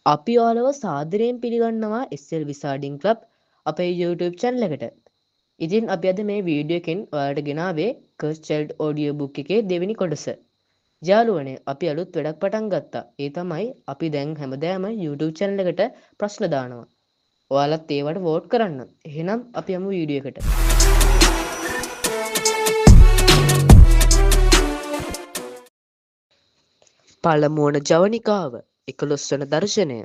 අපි ඔයාලව සාදරයෙන් පිළිගන්නවා SL විසාඩින් ක්ලබ් අපේ YouTube channel එකට. ඉතින් අපි අද මේ වීඩියෝ එකෙන් ඔයාලට ගෙනාවේ කර්ස් චයිල්ඩ් ඔඩියෝ බුක් එකේ දෙවෙනි කොටස. යාළුවනේ අපි අලුත් වැඩක් පටන් ගත්තා. ඒ තමයි අපි දැන් හැමදාම YouTube channel එකට ප්‍රශ්න දානවා. ඔයාලත් ඒවට වෝට් කරන්න. එහෙනම් අපි යමු වීඩියෝ එකට. පළමුවන ජවනිකාව 11 වන දර්ශනය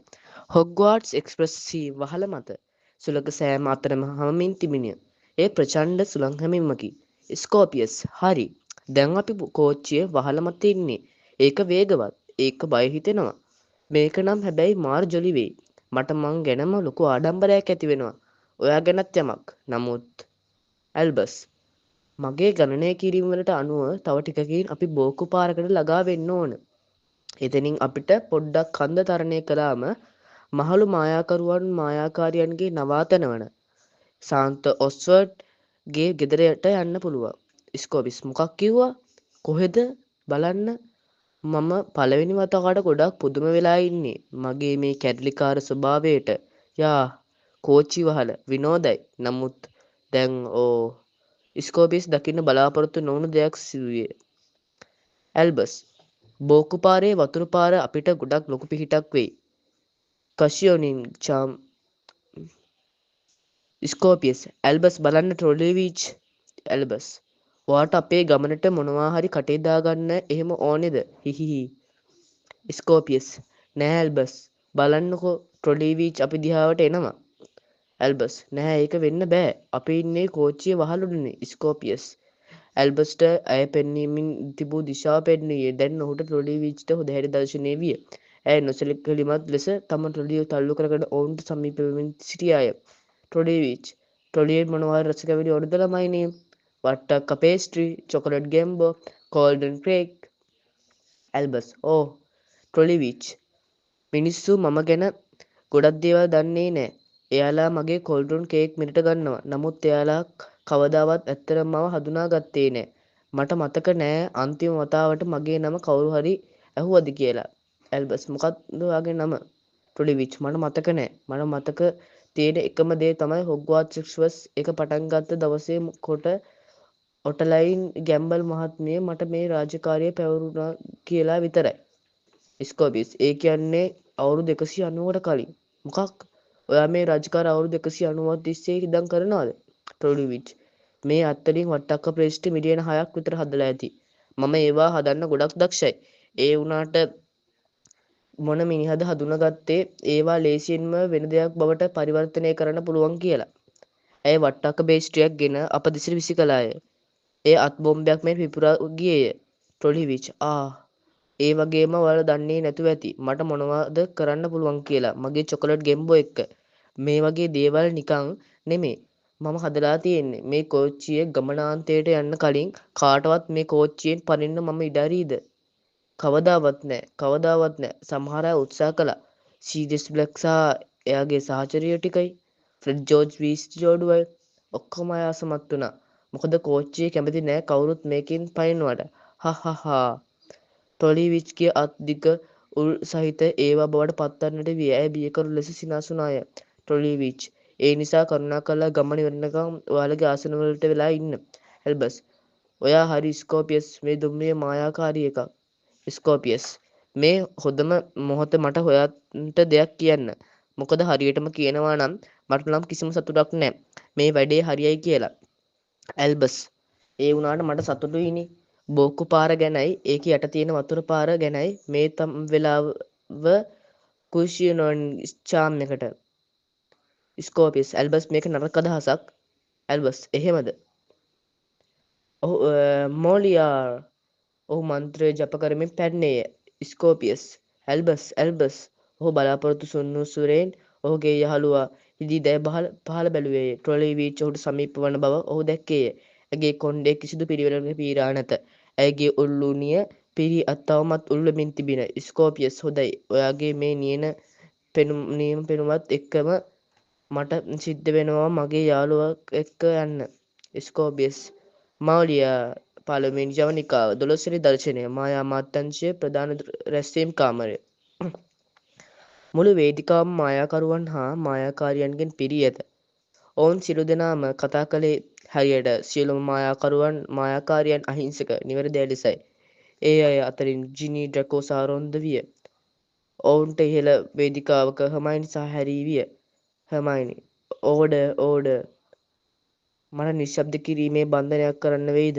හොග්වාට්ස් එක්ස්ප්‍රස් සී වහල මත සුළඟ සෑම අතරම හමමින් තිබිණි. ඒ ප්‍රචණ්ඩ සුළං හැමීමකි. ස්කෝපියස් හරි. දැන් අපි කෝච්චියේ වහල මත ඉන්නේ. ඒක වේගවත්. ඒක බය හිතෙනවා. මේක නම් හැබැයි මාර් ජොලි වෙයි. මට මං ගැනම ලොකු ආඩම්බරයක් ඇති වෙනවා. ඔයා ගැනත් යමක්. නමුත් ඇල්බස් මගේ ගණනය කිරීම වලට අනුව තව ටිකකින් අපි බෝකු පාරකට ළඟා වෙන්න ඕන. එතනින් අපිට පොඩ්ඩක් කන්ද තරණය කළාම මහලු මායාකරුවන් මායාකාරියන්ගේ නවාතැන වන සාන්ත ඔස්වර්ඩ් ගේ ගෙදරට යන්න පුළුවන්. ස්කෝබිස් මොකක් කිව්වා? කොහෙද? බලන්න මම පළවෙනි වතාවට ගොඩක් පුදුම වෙලා ඉන්නේ මගේ මේ කැරලිකාර ස්වභාවයට. යා කෝච්චි වහල විනෝදයි. නමුත් දැන් ස්කෝබිස් දකින්න බලාපොරොත්තු නොවුණු දෙයක් සිදුවේ. ඇල්බස් බෝකු පාරේ වතුර පාර අපිට ගොඩක් ලොකු පිහිටක් වෙයි. කෂියෝනින් චාම් ස්කෝපියස් ඇල්බස් බලන්න ට්‍රොලි වීච්. ඇල්බස් ඔයාට අපේ ගමනට මොනවා හරි කටේ දාගන්න එහෙම ඕනේද? හිහිහි. ස්කෝපියස් නෑ ඇල්බස් බලන්නකෝ ට්‍රොලි වීච් අපි දිහාවට එනවා. ඇල්බස් නැහැ ඒක වෙන්න බෑ. අපි ඉන්නේ කෝච්චියේ වහලුනේ. ස්කෝපියස් ඇල්බස්ට ඇය පෙන්වීමෙන් තිබූ දිශාව පෙන්වුයේ. දැන් ඔහුට ට්‍රොලි වීච්ට හොඳහැරි දර්ශනය විය. ඇය නොසැලකිලිමත් ලෙස තම ට්‍රොලිය තල්ලු කරගෙන ඔවුන්ට සමීප වෙමින් සිටියාය. ට්‍රොලි වීච් ට්‍රොලියෙන් මොනවා රස කැවිලි ඕනද ළමයිනේ? වට්ටක්ක පේස්ට්‍රි, චොකලට් ගෙම්බෝ, කෝල්ඩන් ක්‍රේක්. ඇල්බස් ඕ ට්‍රොලි වීච් මිනිස්සු මම ගැන ගොඩක් දේවල් දන්නේ නෑ. එයාලා මගේ කොල්ඩ්රුන් කේක් මිලට ගන්නවා. නමුත් එයාලා කවදාවත් ඇත්තටම මම හඳුනා ගත්තේ නෑ. මට මතක නෑ අන්තිම වතාවට මගේ නම කවුරු හරි ඇහුවද කියලා. ඇල්බස් මොකක්ද ඔයාගේ නම? ට්‍රොලිවිච් මට මතක නෑ. මට මතක තියෙන එකම දේ තමයි හොග්වාට්ස් එක්ස්ප්‍රස් එක පටන් ගත්ත දවසේ කොට ඔටලයින් ගැම්බල් මහත්මිය මට මේ රාජකාරිය පැවරුණා කියලා විතරයි. ස්කෝබිස් ඒ කියන්නේ අවුරුදු 190කට කලින්. මොකක්? ඔයා මේ රාජකාර අවුරුදු 190ක් තිස්සේ ඉඳන් කරනවද? ට්‍රොලිවිච් මේ අත්තරින් වට්ටක්ක ප්‍රේෂ්ඨ මිලියන 6ක් විතර හදලා ඇති. මම ඒවා හදන්න ගොඩක් දක්ෂයි. ඒ වුණාට මොන මිනිහද හඳුනාගත්තේ ඒවා ලේසියෙන්ම වෙන දෙයක් බවට පරිවර්තනය කරන්න පුළුවන් කියලා. ඇය වට්ටක්ක බේස්ට්‍රියක් ගෙන අප දෙසට විසි කළාය. ඒ අත් බෝම්බයක් මෙන් පිපුරා ගියේය. ට්‍රොලිවිච් ඒ වගේම ඔයාලා දන්නේ නැතුව ඇති මට මොනවද කරන්න පුළුවන් කියලා මගේ චොකලට් ගෙම්බෝ එක්ක. මේ වගේ දේවල් නිකන් නෙමේ මම හදලා තියෙන්නේ. මේ කෝච්චියේ ගමනාන්තයට යන්න කලින් කාටවත් මේ කෝච්චියෙන් පනින්න මම ඉඩ හරිද? කවදාවත් නෑ. කවදාවත් නෑ. සමහර අය උත්සාහ කළා. සීරියස් බ්ලැක් සහ එයාගේ සහචරියෝ ටිකයි ෆ්‍රෙඩ් ජෝර්ජ් වීස්ට් ජෝඩුවයි ඔක්කොම අය අසමත් වුණා. මොකද කෝච්චියේ කැමති නෑ කවුරුත් මේකෙන් පනින්නවට. හහහා ට්‍රොලිවිච්ගේ අත් දිග උල් සහිත ඒවා බවට පත්වන්නට විය. ඇය බියකරු ලෙස සිනාසුනාය. ට්‍රොලිවිච් ඒ නිසා කරුණාකරලා ගමන ඉවරනකම් ඔයාලගේ ආසන වලට වෙලා ඉන්න. ඇල්බස් ඔයා හරි. ස්කෝපියස් මේ දුම්රිය මායාකාරී එකක්. ස්කෝපියස් මේ හොඳම මොහොත මට හොයන්ට දෙයක් කියන්න. මොකද හරියටම කියනවා නම් මට නම් කිසිම සතුටක් නෑ මේ වැඩේ හරියයි කියලා. ඇල්බස් ඒ වුණාට මට සතුටුයිනේ. බෝක්කු පාර ගැනයි ඒක යට තියෙන වතුර පාර ගැනයි මේ තම් වෙලාව කුෂියනොන් ස්චාම් එකට. ස්කෝපියස් ඇල්බස් මේක නරක අදහසක්. ඇල්බස් එහෙමද? ඔහු මෝලියාර් ඔහු මන්ත්‍රය ජප කරමින් පැන්නේය. ස්කෝපියස් ඇල්බස් ඔහු බලාපොරොත්තු සුන්නුසුරෙන් ඔහුගේ යහළුවා හිදී දැය පහළ බැලුවේය. ට්‍රොලිවිච් ඔහුට සමීප වන බව ඔහු දැක්කේය. ඇගේ කොණ්ඩේ කිසිදු පිළිවෙලකට පීරා නැත. ඇයගේ ඔළුණිය පිරි අත් තවමත් උල් වෙමින් තිබිණ. ස්කෝපියස් හොඳයි. ඔයාගේ මේ නියම පෙනුමත් එක්කම මට සිද්ධ වෙනවා මගේ යාළුවා එක්ක යන්න. ස්කෝපියස් මවුලියා පළමුවෙනි ජවනිකාව 12 වෙනි දර්ශනය මායා අමාත්‍යාංශයේ ප්‍රධාන රැස්වීම් කාමරය. මුළු වේදිකාවම මායාකරුවන් හා මායාකාරියන්ගෙන් පිරී ඇත. ඔවුන් සියලු දෙනාම කතා කළේ හරියට සියලුම මායාකරුවන් මායාකාරියන් අහිංසක නිවැරදි ලෙසයි. ඒ අය අතරින් ජිනි ඩ්‍රැකෝ සහ රොන් ද විය. ඔවුන්ට ඉහළ වේදිකාවක හර්මයිනි සහ හැරී විය. හර්මයිනි ඕඩර් මට නිශ්ශබ්ද කිරීමේ බන්ධනයක් කරන්න වෙයිද?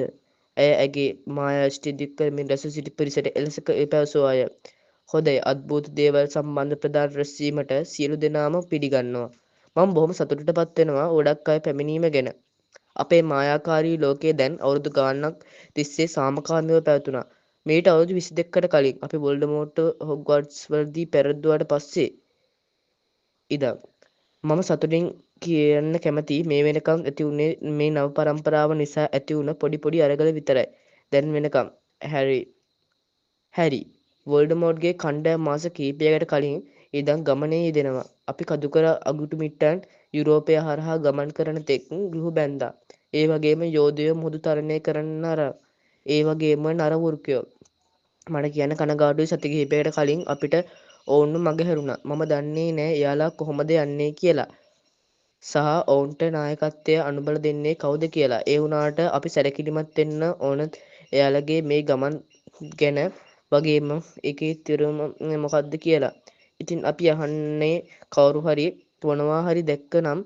ඇය ඇගේ මායා දෘෂ්ටිය දික් කරමින් රැස්ව සිටි පිරිසට එලෙස පැවසුවාය. හොඳයි, අද්භූත දේවල් සම්බන්ධ ප්‍රධාන රැස්වීමට සියලු දෙනාම පිළිගන්නවා. මම බොහොම සතුටට පත් වෙනවා ගොඩක් අය පැමිණීම ගැන. අපේ මායාකාරී ලෝකය දැන් අවුරුදු ගාණක් තිස්සේ සාමකාමීව පැවතුණා. මීට අවුරුදු 22කට කලින් අපි වොල්ඩමෝර්ට් හොග්වර්ට්ස් වලදී පෙරද්දුවාට පස්සේ ඉදන්. මම සතුටින් කියන්න කැමතියි මේ වෙනකම් ඇති වුණේ මේ නව පරම්පරාව නිසා ඇති වුණ පොඩි අරගල විතරයි. දැන් වෙනකම් හැරි වොල්ඩමෝර්ට්ගේ කණ්ඩායම මාස කිහිපයකට කලින් ඉදන් ගමනේ යෙදෙනවා. අපි කදුකර අගුටුමිට්ටන් යුරෝපය හරහා ගමන් කරන තෙක් ගෘහ බැන්දා. ඒ වගේම යෝධයෝ මුහුදු තරණය කරන්න ඒ වගේම නර වෘකයෝ. මට කියන්න කනගාටුයි සති කිහිපයකට කලින් අපිට ඔවුන්ව මගහැරුණා. මම දන්නේ නෑ එයාලා කොහොමද යන්නේ කියලා. සහ ඔවුන්ට නායකත්වය අනුබල දෙන්නේ කවුද කියලා. ඒ වුණාට අපි සැලකිලිමත් වෙන්න ඕන එයාලගේ මේ ගමන් ගැන වගේම ඒකේ තිරුම මොකක්ද කියලා. ඉතින් අපි අහන්නේ කවුරු හරි මොනවා හරි දැක්ක නම්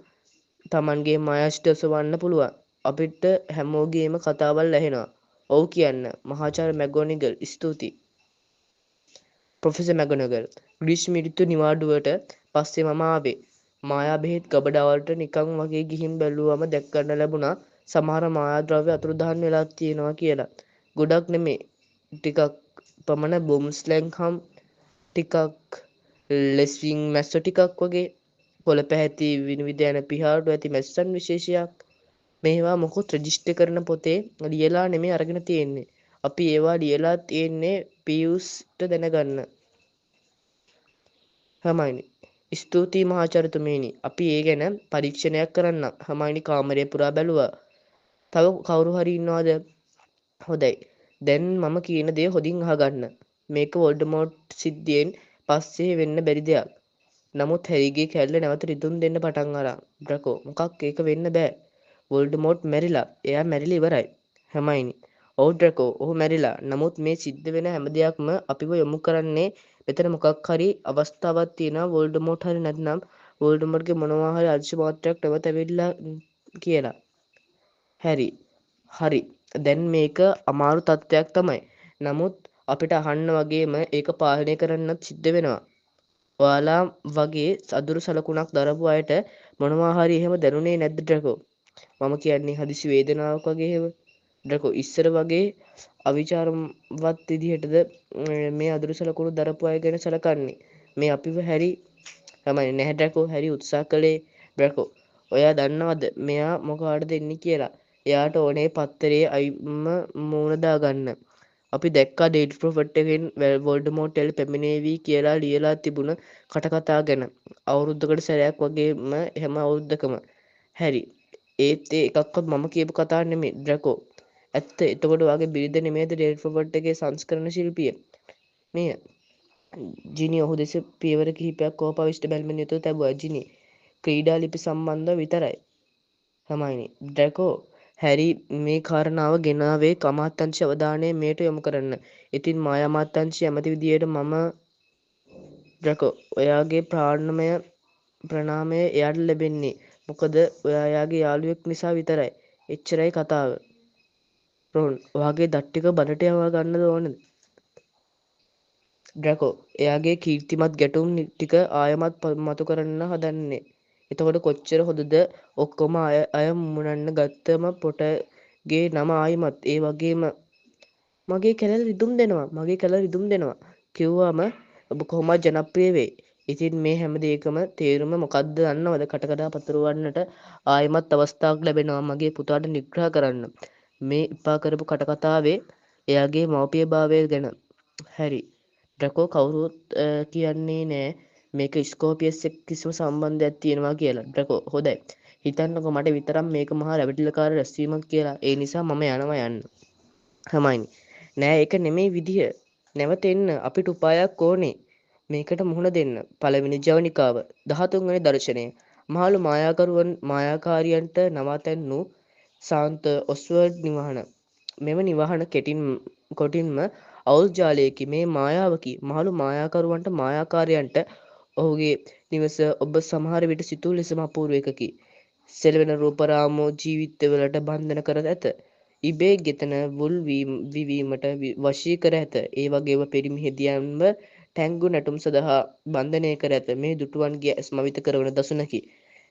Tamanගේ මායාෂ්ට ඔසවන්න පුළුවන්. අපිට හැමෝගේම කතාවල් ඇහෙනවා. ඔව් කියන්න. මහාචාර්ය මැගොනිගල් ස්තුතියි. ප්‍රොෆෙසර් මැගොනිගල් ග්‍රීෂ්ම ඍතු නිවාඩුවට පස්සේ මම ආවේ. මායා බෙහෙත් ගබඩාවලට නිකන් වගේ ගිහින් බැලුවම දැක්කන්න ලැබුණා සමහර මායාද්‍රව්‍ය අතුරුදහන් වෙලා තියෙනවා කියලා. ගොඩක් නෙමේ ටිකක් පමණ බොම්බ් ස්ලැං හම් ටිකක් ලෙස්විං මැස්සෝ ටිකක් වගේ පොළ පැහැති විනිවිද යන පිහාටු ඇති මැස්සන් විශේෂයක්. මේවා මොකුත් රෙජිස්ටර් කරන පොතේ ලියලා නෙමේ අරගෙන තියෙන්නේ. අපි ඒවා ලියලා තියෙන්නේ පියුස්ට දැනගන්න. හර්මයිනි ස්තුතියි මහාචාර්යතුමනි. අපි ඒ ගැන පරීක්ෂණයක් කරන්නම්. හර්මයිනි කාමරය පුරා බැලුවා. තව කවුරු හරි ඉන්නවද? හොඳයි. දැන් මම කියන දේ හොඳින් අහගන්න. මේක වොල්ඩමෝර්ට් සිද්ධියෙන් පස්සේ වෙන්න බැරි දෙයක්. නමුත් හැරිගේ කැල්ල නැවත රිදුම් දෙන්න පටන් අරන්. ඩ්‍රැකෝ මොකක් ඒක වෙන්න බෑ. වොල්ඩමෝර්ට් මැරිලා. එයා මැරිලා ඉවරයි. හර්මයිනි ඔව් ඩ්‍රැකෝ ඔහු මැරිලා. නමුත් මේ සිද්ධ වෙන හැම දෙයක්ම අපිව යොමු කරන්නේ මෙතන මොකක් හරි අවස්ථාවක් තියෙනවා වොල්ඩමෝර්ට් හරි නැත්නම් වොල්ඩමෝර්ට්ගේ මොනවා හරි අදෘශ්‍ය මාත්‍රයක් නැවත ඇවිල්ලා කියලා. හැරි හරි දැන් මේක අමාරු තත්ත්වයක් තමයි. නමුත් අපිට අහන්න වගේම ඒක පාලනය කරන්නත් සිද්ධ වෙනවා. ඔයාලා වගේ අදුරු සලකුණක් දරපු අයට මොනවා හරි එහෙම දැනුනේ නැද්ද ඩ්‍රැකෝ? මම කියන්නේ හදිසි වේදනාවක් වගේ එහෙම. ඩ්‍රැකෝ ඉස්සර වගේ අවිචාරවත් විදිහටද මේ අදුරු සලකුණු දරපු අය ගැන සලකන්නේ? මේ අපිව හැරි තමයි නැහැ ඩ්‍රැකෝ. හැරි උත්සාහ කළේ ඩ්‍රැකෝ. ඔයා දන්නවද මෙයා මොකටද එන්නේ කියලා? එයාට ඕනේ පත්තරේ අයිම මූණ දාගන්න. අපි දැක්කා ඩේවිඩ් ප්‍රොෆට් එකෙන් වොල්ඩමෝර්ට් එල් පැමිණේවි කියලා ලියලා තිබුණ කටකතා ගැන. අවුරුද්දකට සැරයක් වගේම හැම අවුරුද්දකම. හැරි ඒත් ඒ එකක්වත් මම කියපු කතා නෙමෙයි ඩ්‍රැකෝ. ඇත්ත. එතකොට ඔයාගේ බිරිඳ නෙමේද ඩේවිඩ් ප්‍රොෆට් එකේ සංස්කරණ ශිල්පිය? මෙය ජිනි ඔහු දෙස පියවර කිහිපයක් කෝපාවිෂ්ඨ බැල්මෙන් යුතුව තැබුවා. ජිනි ක්‍රීඩා ලිපි සම්බන්ධව විතරයි. හර්මයිනි ඩ්‍රැකෝ හැරි මේ කාරණාව ගෙනාවේ අමාත්‍යාංශ අවධානය මෙයට යොමු කරන්න. ඉතින් මායා අමාත්‍යාංශය ඇමති විදියට මම ඩ්‍රැකෝ ඔයාගේ ප්‍රණාමය එයාට ලැබෙන්නේ. මොකද ඔයා එයාගේ යාළුවෙක් නිසා විතරයි. එච්චරයි කතාව. රොන් ඔයාගේ දත් ටික බඩට යවා ගන්නද ඕනද? ඩ්‍රැකෝ එයාගේ කීර්තිමත් ගැටුම් ටික ආයෙමත් මතු කරන්න හදන්නේ. එතකොට කොච්චර හොඳද? ඔක්කොම අය මුණන්න ගත්තම පොටගේ නම ආයිමත් ඒ වගේම මගේ කැලල රිදුම් දෙනවා කිව්වම ඔබ කොහොමත් ජනප්‍රිය වෙයි. ඉතින් මේ හැම දෙයකම තේරුම මොකක්ද දන්නවද? කටකඩා පතුරවන්නට ආයිමත් අවස්ථාවක් ලැබෙනවා මගේ පුතාට නිග්‍රහ කරන්න මේ එපා කරපු කටකතාවේ එයාගේ මව්පියභාවය ගැන. හැරි ඩ්‍රැකෝ කවුරුත් කියන්නේ නෑ මේක ස්කෝපියස් එක්ක කිසිම සම්බන්ධයක් තියෙනවා කියලා. ඩ්‍රැකෝ හොඳයි. හිතන්නකෝ මට විතරක් මේක මහා රැවටිල්ලකාර රැස්වීමක් කියලා. ඒ නිසා මම යන්න. හර්මයිනි නෑ ඒක නෙමෙයි විදිය. නැවත එන්න අපිට උපායක් ඕනේ. මේකට මුහුණ දෙන්න. පළවෙනි ජවනිකාව 13 වෙනි දර්ශනය. මහලු මායාකාරියන්ට නවාතැන්නු සාන්ත ඔස්වර්ඩ් නිවහන. මෙම නිවහන කොටින්ම අවුල් ජාලයකි. මේ මායාවකි. මහලු මායාකරුවන්ට මායාකාරයන්ට ඔහුගේ නිවස ඔබ සමහර විට සිතූ ලෙසම අපූර්ව එකකි. සෙලවෙන රූපරාමෝ ජීවිතවලට බන්ධන කර ඇත. ඉබේ ගෙතන වුල් විවීමට වශී කර ඇත. ඒ වගේම පිරිමි හෙදියන්ව ටැංගු නැටුම් සඳහා බන්ධනය කර ඇත. මේ දුටුවන්ගේ ඇස් මවිත කරවන දසුනකි.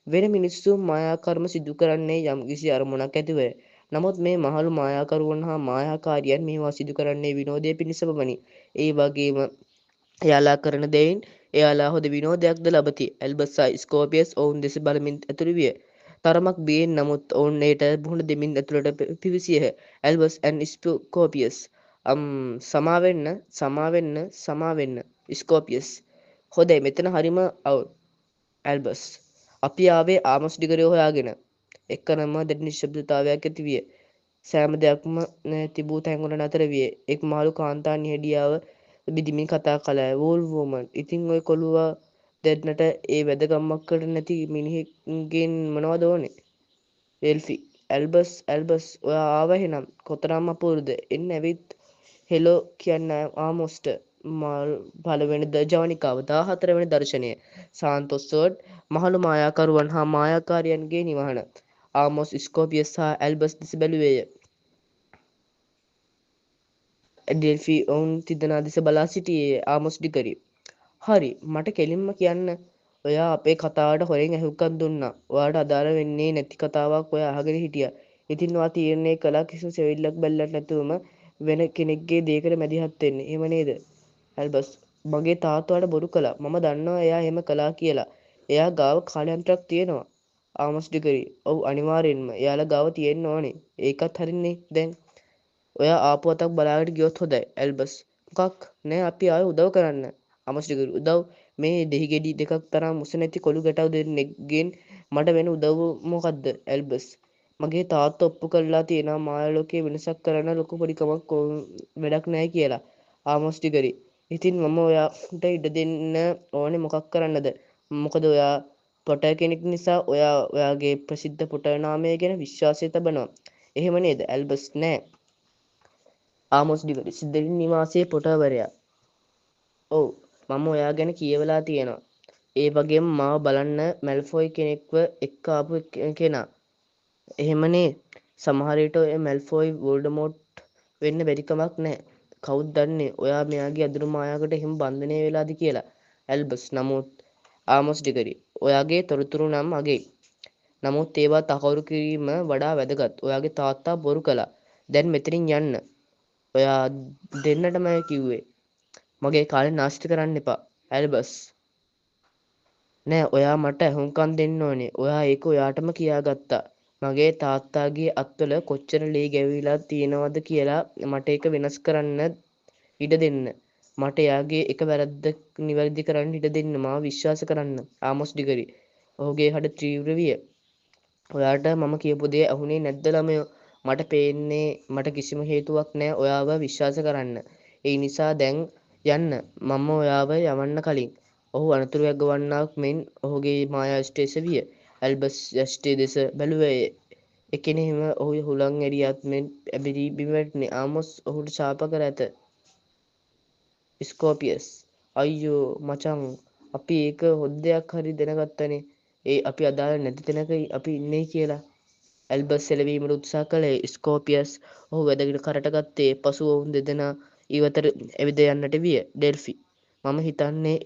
වෙන මිනිස්සු මායාකර්ම සිදු කරන්නේ යම්කිසි අරමුණක් ඇතිවය. නමුත් මේ මහලු මායාකරුවන් හා මායාකාරියන් මේවා සිදු කරන්නේ විනෝදය පිණිස පමණි. ඒ වගේම එයාලා කරන දෙයින් එයාලා හොඳ විනෝදයක්ද ලබති. ඇල්බස් සහ ස්කෝපියස් ඔවුන් දෙස බලමින් ඇතුළු විය. තරමක් බියෙන් නමුත් ඔවුන් එයට මුහුණ දෙමින් ඇතුළට පිවිසියහ. ඇල්බස් ඇන් ස්කෝපියස් සමාවෙන්න ස්කෝපියස් හොඳයි මෙතන හරිම ඇල්බස් අපි ආවේ ආමොස් ඩිගරිය හොයාගෙන. එක්කනම දැඩි නිශ්ශබ්දතාවයක් ඇති විය. සෑම දෙයක්ම තිබූ තැන්වල නතර විය. එක් මාළු කාන්තා නිහඬියාව බිදිමින් කතා කළා. වූල් වුමන් ඉතින් ඔය කොලුවා දෙන්නට ඒ වැදගම්මක්කට නැති මිනිහෙක්ගෙන් මොනවද ඕනේ? ඩෙල්ෆි ඇල්බස් ඔයා ආව එහෙනම් කොතරම් අපූර්වද? එන්න ඇවිත් හෙලෝ කියන්න ආමොස්ට. පළවෙනි ජවනිකාව 14 වෙනි දර්ශනය. සාන්තොස්වර්ඩ් මහලු මායාකරුවන් හා මායාකාරියන්ගේ නිවහන. ආමොස් ස්කෝපියස් සහ ඇල්බස් දෙස බැලුවේය. ඩෙල්ෆි ඔවුන් තිදෙනා දෙස බලා සිටියේ. ආමොස් ඩිගරි හරි මට කෙලින්ම කියන්න. ඔයා අපේ කතාවට හොරෙන් ඇහුම්කන් දුන්නා. ඔයාට අදාළ වෙන්නේ නැති කතාවක් ඔයා අහගෙන හිටියා. ඉතින් ඔයා තීරණය කළා කිසිම සෙවිල්ලක් බැල්ලක් නැතුවම වෙන කෙනෙක්ගේ දෙයකට මැදිහත් වෙන්න. එහෙම නේද? ඇල්බස් මගේ තාත්තා ඔයාට බොරු කළා. මම දන්නවා එයා එහෙම කළා කියලා. එයා ගාව කාලයන්ත්‍රයක් තියෙනවා. ආමොස් ඩිගරි ඔව් අනිවාර්යෙන්ම එයාලා ගාව තියෙන්න ඕනේ. ඒකත් හරිනේ දැන්. ඔයා ආපු අතක් බලාගෙන ගියොත් හොඳයි. ඇල්බස් මොකක් නෑ අපි ආයේ උදව් කරන්න. ආමොස් ඩිගරි උදව් මේ දෙහි ගෙඩි දෙකක් තරම් මුස නැති කොළු ගැටව දෙන්නෙක්ගෙන් මට වෙන උදව් මොකද්ද? ඇල්බස් මගේ තාත්තා ඔප්පු කරලා තියෙනවා මායාලෝකයේ වෙනසක් කරන්න ලොකු පොඩිකමක් වැඩක් නෑ කියලා. ආමොස් ඩිගරි ඉතින් මම ඔයාට ඉඩ දෙන්න ඕනේ මොකක් කරන්නද? මොකද ඔයා පොටර් කෙනෙක් නිසා ඔයා ඔයාගේ ප්‍රසිද්ධ පොටර් නාමය ගැන විශ්වාසය තබනවා. එහෙම නේද? ඇල්බස් නෑ. ආමොස් ඩිගරි සිද්ධින් නිවාසයේ පොටර්වරයා. ඔව් මම ඔයා ගැන කියවලා තියෙනවා. ඒ වගේම මාව බලන්න මැල්ෆොයි කෙනෙක්ව එක්ක ආපු කෙනා. එහෙමනේ සමහර විට ඔය මැල්ෆොයි වෝල්ඩමෝට් වෙන්න බැරි කමක් නැහැ. කවුද දන්නේ ඔයා මෙයාගේ අඳුරු මායාවකට එහෙම බන්ධනය වෙලාද කියලා. ඇල්බස් නමුත් ආමොස් ඩිගරි ඔයාගේ තොරතුරු නම් අගේ. නමුත් ඒවා තහවුරු කිරීම වඩා වැදගත්. ඔයාගේ තාත්තා බොරු කළා. දැන් මෙතනින් යන්න. ඔයා දෙන්නටම කිව්වේ. මගේ කාලේ නාස්ති කරන්න එපා. ඇල්බස් නෑ ඔයා මට ඇහුම්කන් දෙන්න ඕනේ. ඔයා ඒක ඔයාටම කියාගත්තා. මගේ තාත්තාගේ අත්වල කොච්චර ලේ ගැවිලා තියෙනවද කියලා මට ඒක වෙනස් කරන්න ඉඩ දෙන්න. මට එයාගේ එක වැරද්දක් නිවැරදි කරන්න ඉඩ දෙන්න. මාව විශ්වාස කරන්න. ආමොස් ඩිගරි ඔහුගේ හඬ තීව්‍ර විය. ඔයාට මම කියපු දේ ඇහුනේ නැද්ද ළමයෝ? මට පේන්නේ මට කිසිම හේතුවක් නෑ ඔයාව විශ්වාස කරන්න. ඒ නිසා දැන් යන්න. මම ඔයාව යවන්න කලින්. ඔහු අනතුරු යගවන්නාක් මෙන් ඔහුගේ මායා යෂ්ටිය සෙවිය. ඇල්බස් යෂ්ටිය දෙස බැලුවේය. එකෙනෙහිම ඔහු හුලං ඇරියත් මෙන් ඇබිරි බිම වැටුණේ. ආමොස් ඔහුට ශාප කර ඇත. ස්කෝපියස් අයියෝ මචං අපි ඒක හොද්දයක් හරි දැනගත්තනේ. ඒ අපි අදාළ නැති තැනක අපි ඉන්නේ කියලා. ඇල්බස් සෙලවීමට උත්සාහ කළේ. ස්කෝපියස් ඔහු වැදගෙන කරට ගත්තේ. පසුව ඔවුන් දෙදෙනා ඉවතට ඇවිද යන්නට විය. ඩෙල්ෆි මම හිතන්නේ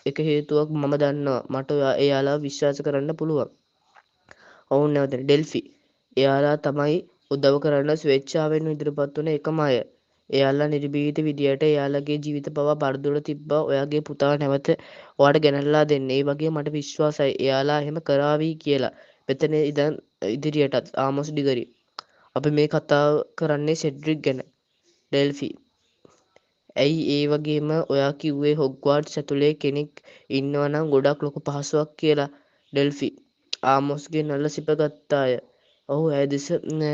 ඒක හේතුවක් මම දන්නවා. මට එයාලා විශ්වාස කරන්න පුළුවන්. ඔවුන් නැවත ඩෙල්ෆි එයාලා තමයි උදව් කරන්න ස්වේච්ඡාවෙන් ඉදිරිපත් වුණ එකම අය. එයාලා නිර්භීත විදියට එයාලගේ ජීවිත පවා බරදුර තිබ්බා ඔයාගේ පුතා නැවත ඔයාට ගෙනල්ලා දෙන්න. ඒ වගේ මට විශ්වාසයි එයාලා එහෙම කරාවි කියලා. මෙතන ඉඳන් ඉදිරියටත් ආමොස් ඩිගරි අපි මේ කතා කරන්නේ සෙඩ්රික් ගැන. ඩෙල්ෆි ඇයි ඒ වගේම ඔයා කිව්වේ හොග්වාට්ස් ඇතුලේ කෙනෙක් ඉන්නවනම් ගොඩක් ලොකු පහසුවක් කියලා. ඩෙල්ෆි ආමොස්ගේ නළ සිප ගත්තාය. ඔහු ඇය දෙස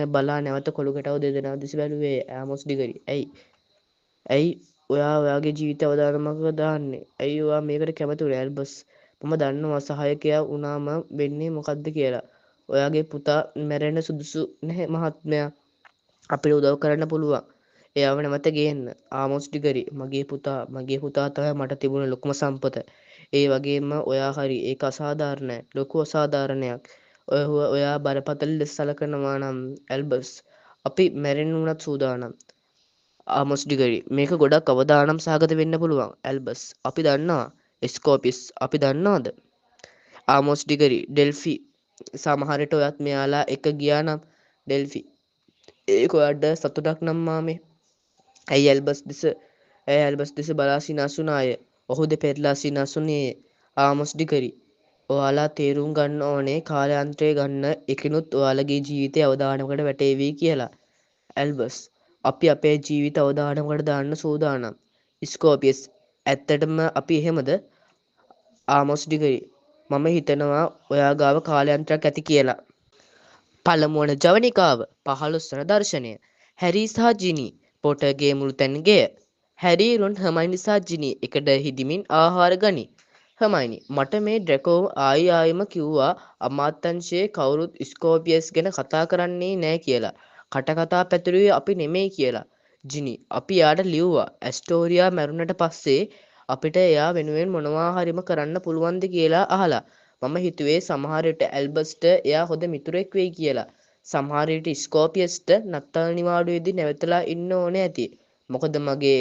බලා නැවත කොළු ගැටව දෙදෙනා දෙස බැලුවේ. ආමොස් ඩිගරි ඇයි ඔයා ඔයාගේ ජීවිතය අවදානමක දාන්නේ. ඇයි ඔයා මේකට කැමති වුණේ ඇල්බස්? මම දන්නවා සහායකයා වුණාම වෙන්නේ මොකද්ද කියලා. ඔයාගේ පුතා මැරෙන්න සුදුසු නැහැ මහත්මයා. අපිට උදව් කරන්න පුළුවන්. එයාව නැවත ගේන්න. ආමොස් ටිගරි මගේ පුතා තමයි මට තිබුණ ලොකුම සම්පත. ඒ වගේම ඔයා හරි ඒක අසාධාරණයි. ලොකු අසාධාරණයක්. ඔයා බරපතල ලෙස සලකනවා නම් ඇල්බස් අපි මැරෙන්න උනත් සූදානම්. ආමොස් ඩිගරි මේක ගොඩක් අවදානම් සහගත වෙන්න පුළුවන් ඇල්බස් අපි දන්නවා ස්කෝපිස් අපි දන්නවාද ආමොස් ඩිගරි ඩෙල්ෆි සමහරට ඔයත් මෙයාලා එක ගියා නම් ඩෙල්ෆි ඒක ඔයාට සතුටක් නම් මාමේ ඇයි ඇල්බස් දෙස බලා සිනාසුනාය ඔහුද පෙරලා සිනාසුනේ ආමොස් ඩිගරි ඔයාලා තේරුම් ගන්න ඕනේ කාලයන්ත්‍රය ගන්න එකනුත් ඔයාලගේ ජීවිතය අවදානමකට වැටේවී කියලා ඇල්බස් අපි අපේ ජීවිත අවදානමකට දාන්න සූදානම් ස්කෝපියස් ඇත්තටම අපි එහෙමද ආමොස් ඩිගරි මම හිතනවා ඔයා ගාව කාලයන්ත්‍රයක් ඇති කියලා පළමුවන ජවනිකාව 15 වන දර්ශනය හැරි සහ ජිනි පොටර්ගේ මුළු තැන්ගෙය හැරි රොන් හර්මයිනි සහ ජිනි එකට හිදිමින් ආහාර ගනී හර්මයිනි මට මේ ඩ්‍රැකෝ ආයිම කිව්වා අමාත්‍යංශයේ කවුරුත් ස්කෝපියස් ගැන කතා කරන්නේ නෑ කියලා කටකතා පැතුරුවේ අපි නෙමෙයි කියලා ජිනි අපි යාට ලිව්වා ඇස්ටෝරියා මැරුණට පස්සේ අපිට එයා වෙනුවෙන් මොනවා හරිම කරන්න පුළුවන්ද කියලා අහලා මම හිතුවේ සමහර විට ඇල්බස්ට එයා හොඳ මිතුරෙක් වෙයි කියලා සමහර විට ස්කෝපියස්ට නත්තල් නිවාඩුවේදී නැවතලා ඉන්න ඕනේ ඇති මොකද මගේ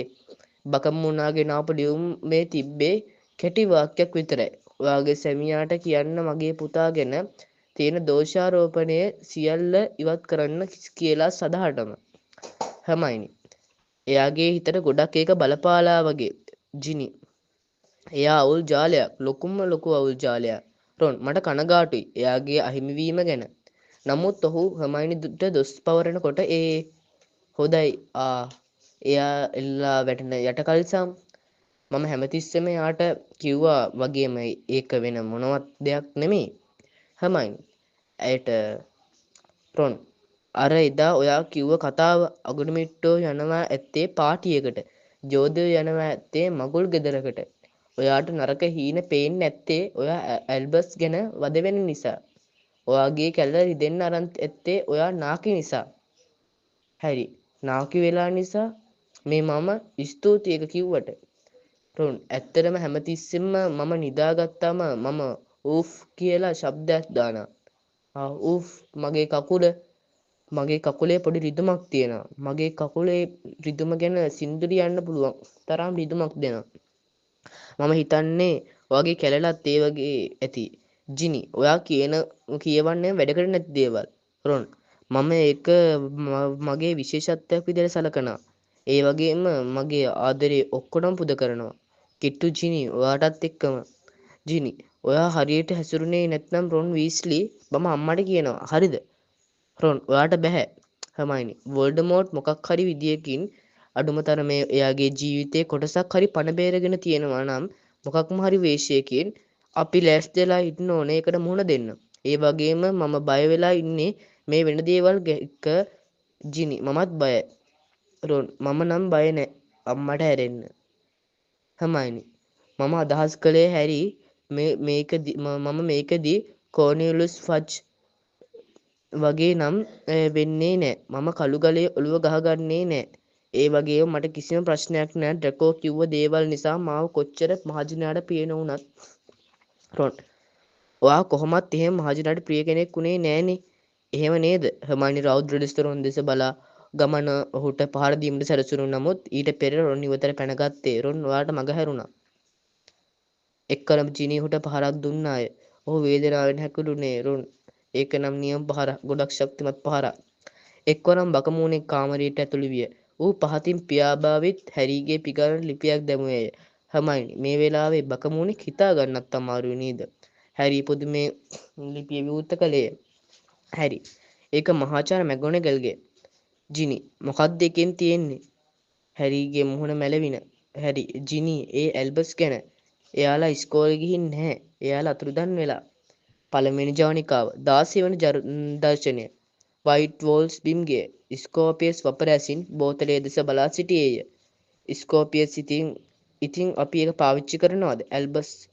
බකමුණාගේ නාපු ලියුමේ තිබ්බේ කෙටි වාක්‍යයක් විතරයි ඔයාගේ සැමියාට කියන්න මගේ පුතා ගැන තියෙන දෝෂාරෝපණය සියල්ල ඉවත් කරන්න කියලා සදහටම හර්මයිනි එයාගේ හිතට ගොඩක් ඒක බලපාලා වගේ ජිනි එයා අවුල් ජාලයක් ලොකුම ලොකු අවුල් ජාලයක් රොන් මට කනගාටුයි එයාගේ අහිමිවීම ගැන නමුත් ඔහු හර්මයිනිට දොස් පවරනකොට හොඳයි එයා එල්ලා වැටෙන යට කලිසම් මම හැමතිස්සෙම යාට කිව්වා වගේම ඒක වෙන මොනවත් දෙයක් නෙමෙයි හර්මයිනි ඇයට රොන් අර එදා ඔයා කිව්ව කතාව අගුණමිට්ටෝ යනවා ඇත්තේ පාටියකට ජෝදයෝ යනවා ඇත්තේ මගුල් ගෙදරකට ඔයාට නරක හීන පේන්නේ නැත්තේ ඔයා ඇල්බස් ගැන වද වෙන නිසා ඔයාගේ කැල්ල රිදෙන්න අරන් ඇත්තේ ඔයා නාකි නිසා හැරි නාකි වෙලා නිසා මේ මම ස්තුතියි ඒක කිව්වට රොන් ඇත්තටම හැමතිස්සෙම මම නිදාගත්තාම මම ඌෆ් කියලා ශබ්දයක් දානවා ඌෆ් මගේ කකුලේ පොඩි රිදුමක් තියෙනවා මගේ කකුලේ රිදුම ගැන සින්දු ලියන්න පුළුවන් තරම් රිදුමක් දෙනවා මම හිතන්නේ ඔයාගේ කැලලත් ඒ වගේ ඇති ජිනි ඔයා කියවන්නේ වැඩකට නැති දේවල් රොන් මම ඒක මගේ විශේෂත්වයක් විදිහට සලකනවා ඒ වගේම මගේ ආදරේ ඔක්කොටම පුද කරනවා කිට්ටු ජිනි ඔයාටත් එක්කම ජිනි ඔයා හරියට හැසිරුනේ නැත්නම් රොන් වීස්ලි මම අම්මට කියනවා හරිද රොන් ඔයාට බැහැ හර්මයිනි වෝල්ඩමෝට් මොකක් හරි විදියකින් අඩුම තරමේ එයාගේ ජීවිතේ කොටසක් හරි පණ බේරගෙන තියෙනවා නම් මොකක්ම හරි වේශයකින් අපි ලෑස්තිලා ඉන්න ඕනේ ඒකට මුහුණ දෙන්න. ඒ වගේම මම බය වෙලා ඉන්නේ මේ වෙන දේවල් එක්ක ජිනි මමත් බයයි. රොන් මම නම් බය නෑ අම්මට හැරෙන්න. හර්මයිනි මම අදහස් කළේ හැරි මම මේකදී කෝනියලුස් ෆජ් වගේ නම් වෙන්නේ නෑ මම කළු ගලේ ඔළුව ගහගන්නේ නෑ ඒ වගේම මට කිසිම ප්‍රශ්නයක් නෑ ඩ්‍රැකෝ කිව්ව දේවල් නිසා මාව කොච්චර මහජනයාට ප්‍රිය නොවුනත් රොන් ඔයා කොහොමත් එහෙම මහජනයාට ප්‍රිය කෙනෙක් උනේ නෑනේ එහෙම නේද හර්මයිනි රෞද්‍ර ලෙස රොන් දෙස බලා ගමන ඔහුට පහර දීමට සැරසුණු නමුත් ඊට පෙර රොන් ඉවතට පැන ගත්තේ රොන් ඔයාට මග හැරුණා එක්කලම ජිනි ඔහුට පහරක් දුන්නාය ඔහු වේදනාවෙන් හැකිලුණේ රොන් ඒක නම් නියම පහරක් ගොඩක් ශක්තිමත් පහරක් එක්වරම බකමූණෙක් කාමරයට ඇතුළු විය. ඌ පහතින් පියාඹාවිත් හැරීගේ පිගානට ලිපියක් දැමුවේය. හර්මයිනි මේ වෙලාවේ බකමූණෙක් හිතා ගන්නත් අමාරුයි නේද? හැරි පුදුමේ ලිපිය විවෘත කළේය. හැරි ඒක මහාචාර්ය මැගොනගල්ගේ. ජිනි මොකක්ද එකෙන් තියෙන්නේ? හැරීගේ මුහුණ මැලවින. හැරි ජිනි ඒ ඇල්බස් ගැන. එයාලා ඉස්කෝලේ ගිහින් නැහැ. එයාලා අතුරුදන් වෙලා. පළවෙනි ජවනිකාව 16 වන දර්ශනය වයිට් වෝල්ස් බිම්ගේ ස්කෝපියස් වපරැසින් බෝතලයේ දෙස බලා සිටියේය. ස්කෝපියස් ඉතින් අපි ඒක පාවිච්චි කරනවද? ඇල්බස්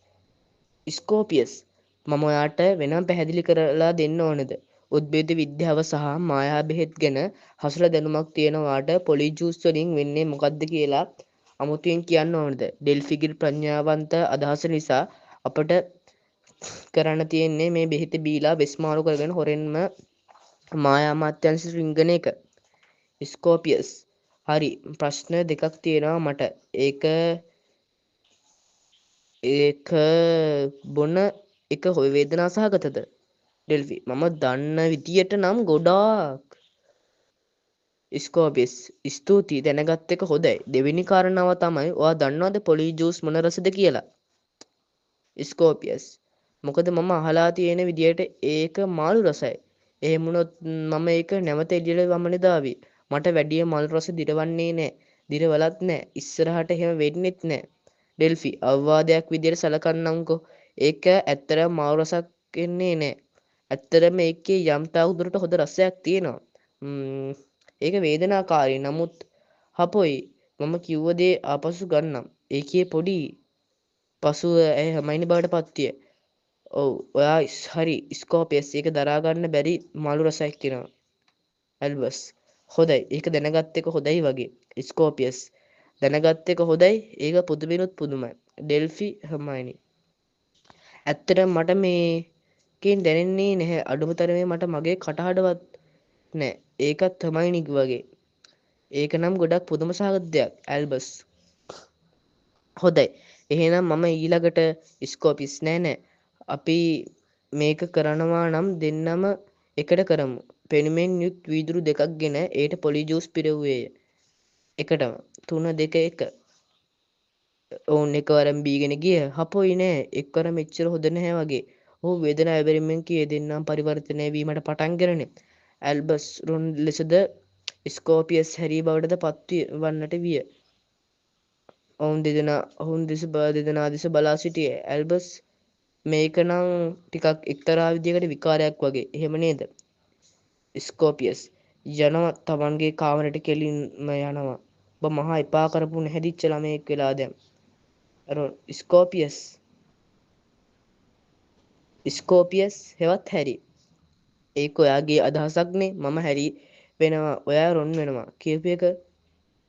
ස්කෝපියස් මම ඔයාට වෙනම පැහැදිලි කරලා දෙන්න ඕනද? උද්භේද විද්‍යාව සහ මායා බෙහෙත් ගැන හසල දැනුමක් තියෙන ඔයාට පොලිජූස් වලින් වෙන්නේ මොකද්ද කියලා අමුතුවෙන් කියන්න ඕනද? ඩෙල්ෆිගිර් ප්‍රඥාවන්ත අදහස නිසා අපට කරන්න තියෙන්නේ මේ බෙහෙත බීලා වෙස් මාරු කරගෙන හොරෙන්ම මායා අමාත්‍යාංශ රිංගන එක. ස්කෝපියස් හරි ප්‍රශ්න දෙකක් තියෙනවා මට. ඒක බොන එක හොය වේදනා සහගතද? ඩෙල්ෆි මම දන්න විදියට නම් ගොඩාක්. ස්කෝපියස් ස්තුතියි දැනගත් එක හොඳයි. දෙවෙනි කාරණාව තමයි ඔයා දන්නවද පොලි ජූස් මොන රසද කියලා? ස්කෝපියස් මොකද මම අහලා තියෙන විදියට ඒක මාළු රසයි. එහෙම වුණොත් මම ඒක නැවත එළියට වමනේ දාවි. මට වැඩිය මල් රස දිරවන්නේ නෑ. දිරවලත් නෑ. ඉස්සරහට එහෙම වෙන්නෙත් නෑ. ඩෙල්ෆි අවවාදයක් විදියට සලකන්නම්කෝ. ඒක ඇත්තටම මාළු රසක් එන්නේ නෑ. ඇත්තටම ඒකේ යම් තාක් දුරට හොඳ රසයක් තියෙනවා. ඒක වේදනාකාරී නමුත් හපොයි මම කිව්ව දේ ආපසු ගන්නම්. ඒකේ පොඩි පසුව ඇය හමයිනි බවට පත්විය. ඔව් ඔයා හරි ස්කෝපියස් ඒක දරා ගන්න බැරි මාළු රසයක් කියනවා. ඇල්බස් හොඳයි ඒක දැනගත් එක හොඳයි වගේ. ස්කෝපියස් දැනගත් එක හොඳයි ඒක පුදුමිනුත් පුදුමයි. ඩෙල්ෆි හමයිනි ඇත්තටම මට මේකෙන් දැනෙන්නේ නැහැ අඩුම තරමේ මට මගේ කටහඬවත් නෑ. ඒකත් හමයිනි වගේ. ඒක නම් ගොඩක් පුදුම සහගත දෙයක්. ඇල්බස් හොඳයි එහෙනම් මම ඊළඟට ස්කෝපිස් නෑ අපි මේක කරනවා නම් දෙන්නම එකට කරමු. පෙනුමෙන් යුත් වීදුරු දෙකක් ගෙන ඒට පොලි ජූස් පිරවුවේය. එකටම 3 2 1 ඔවුන් එකවරම බීගෙන ගිය. හපොයි නෑ එක්වරම එච්චර හොඳ නැහැ වගේ. ඔහු වේදනාව ඇවරීමෙන් කී දෙන්නම් පරිවර්තනය වීමට පටන් ගන්නනේ. ඇල්බස් රොන් ලෙසද ස්කෝපියස් හැරී බවටද පත් වන්නට විය. ඔවුන් දෙදෙනා දෙස බලා සිටියේ. ඇල්බස් මේක නම් ටිකක් එක්තරා විදිහකට විකාරයක් වගේ. එහෙම නේද? ස්කෝපියස් යනවා තමන්ගේ කාමරයට කෙලින්ම යනවා. ඔබ මහා එපා කරපු නැහැදිච්ච ළමයෙක් වෙලා දැන්. ස්කෝපියස් හෙවත් හැරි. ඒක ඔයාගේ අදහසක්නේ. මම හැරි වෙනවා ඔයා රොන් වෙනවා කියපු එක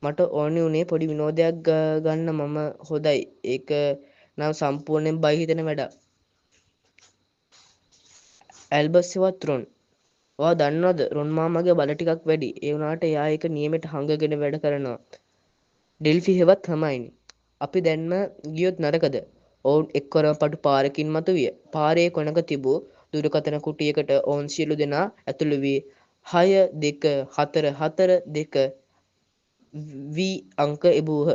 මට ඕනි උනේ පොඩි විනෝදයක් ගන්න මම හොඳයි. ඒක නම් සම්පූර්ණයෙන් බය හිතෙන වැඩක්. ඇල්බස් හෙවත් රොන් ඔයා දන්නවද රොන් මාමගේ බල ටිකක් වැඩි. ඒ වුණාට එයා ඒක නියමෙට හංගගෙන වැඩ කරනවා. ඩෙල්ෆි හෙවත් හමයිනි අපි දැන්ම ගියොත් නරකද? ඔවුන් එක්වරම පටු පාරකින් මතුවිය. පාරේ කොනක තිබූ දුරකථන කුටියකට ඔවුන් සියලු දෙනා ඇතුළු වී 62442 වී අංක එබූහ.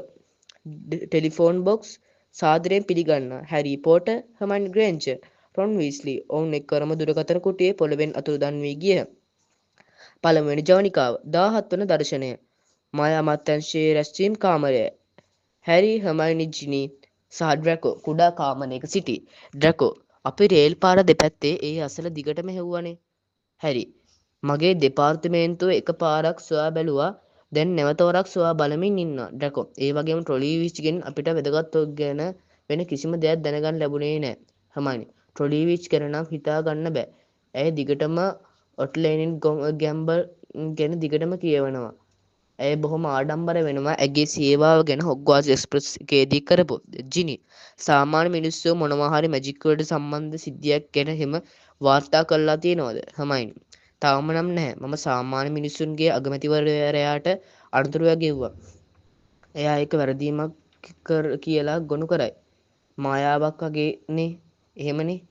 ටෙලිෆෝන් බොක්ස් සාදරයෙන් පිළිගන්නා හැරී පොටර් හර්මන් ග්‍රේන්ජර් රොන් වීස්ලි ඔවුන් එක්වරම දුරකථන කුටියේ පොළවෙන් අතුරුදන් වී ගියහ. පළමුවැනි ජවනිකාව 17 වන දර්ශනය මායා අමාත්‍යාංශයේ රැස්වීම් කාමරය හැරි හර්මයිනි ජිනි සහ ඩ්‍රැකෝ කුඩා කාමරයක සිටි. ඩ්‍රැකෝ අපි රේල් පාර දෙපැත්තේ ඒ අසල දිගටම හෙව්වනේ. හැරි මගේ දෙපාර්තමේන්තුව එක පාරක් සොයා බැලුවා දැන් නැවත වරක් සොයා බලමින් ඉන්නවා. ඩ්‍රැකෝ ඒ වගේම ට්‍රොලි විච්ගෙන් අපිට වැදගත් ගැන වෙන කිසිම දෙයක් දැනගන්න ලැබුණේ නෑ. හර්මයිනි ට්‍රොලි විච් ගැන නම් හිතා ගන්න බෑ. ඇය දිගටම ඔට්ලෙනින් ගැම්බල් ගැන දිගටම කියවනවා. ඇය බොහොම ආඩම්බර වෙනවා ඇගේ සේවාව ගැන හොග්වාට්ස් එක්ස්ප්‍රස් එකේදී කරපු. ජිනි සාමාන්‍ය මිනිස්සු මොනවා හරි මැජික් වලට සම්බන්ධ සිද්ධියක් ගැන එහෙම වාර්තා කරලා තියෙනවද? හර්මයිනි තාම නම් නැහැ. මම සාමාන්‍ය මිනිස්සුන්ගේ අගමැතිවරයාට අනතුරුවක් ගෙව්වා. එයා ඒක වැරදීමක් කියලා ගොනු කරයි. මායාවක් වගේනේ. එහෙමනේ.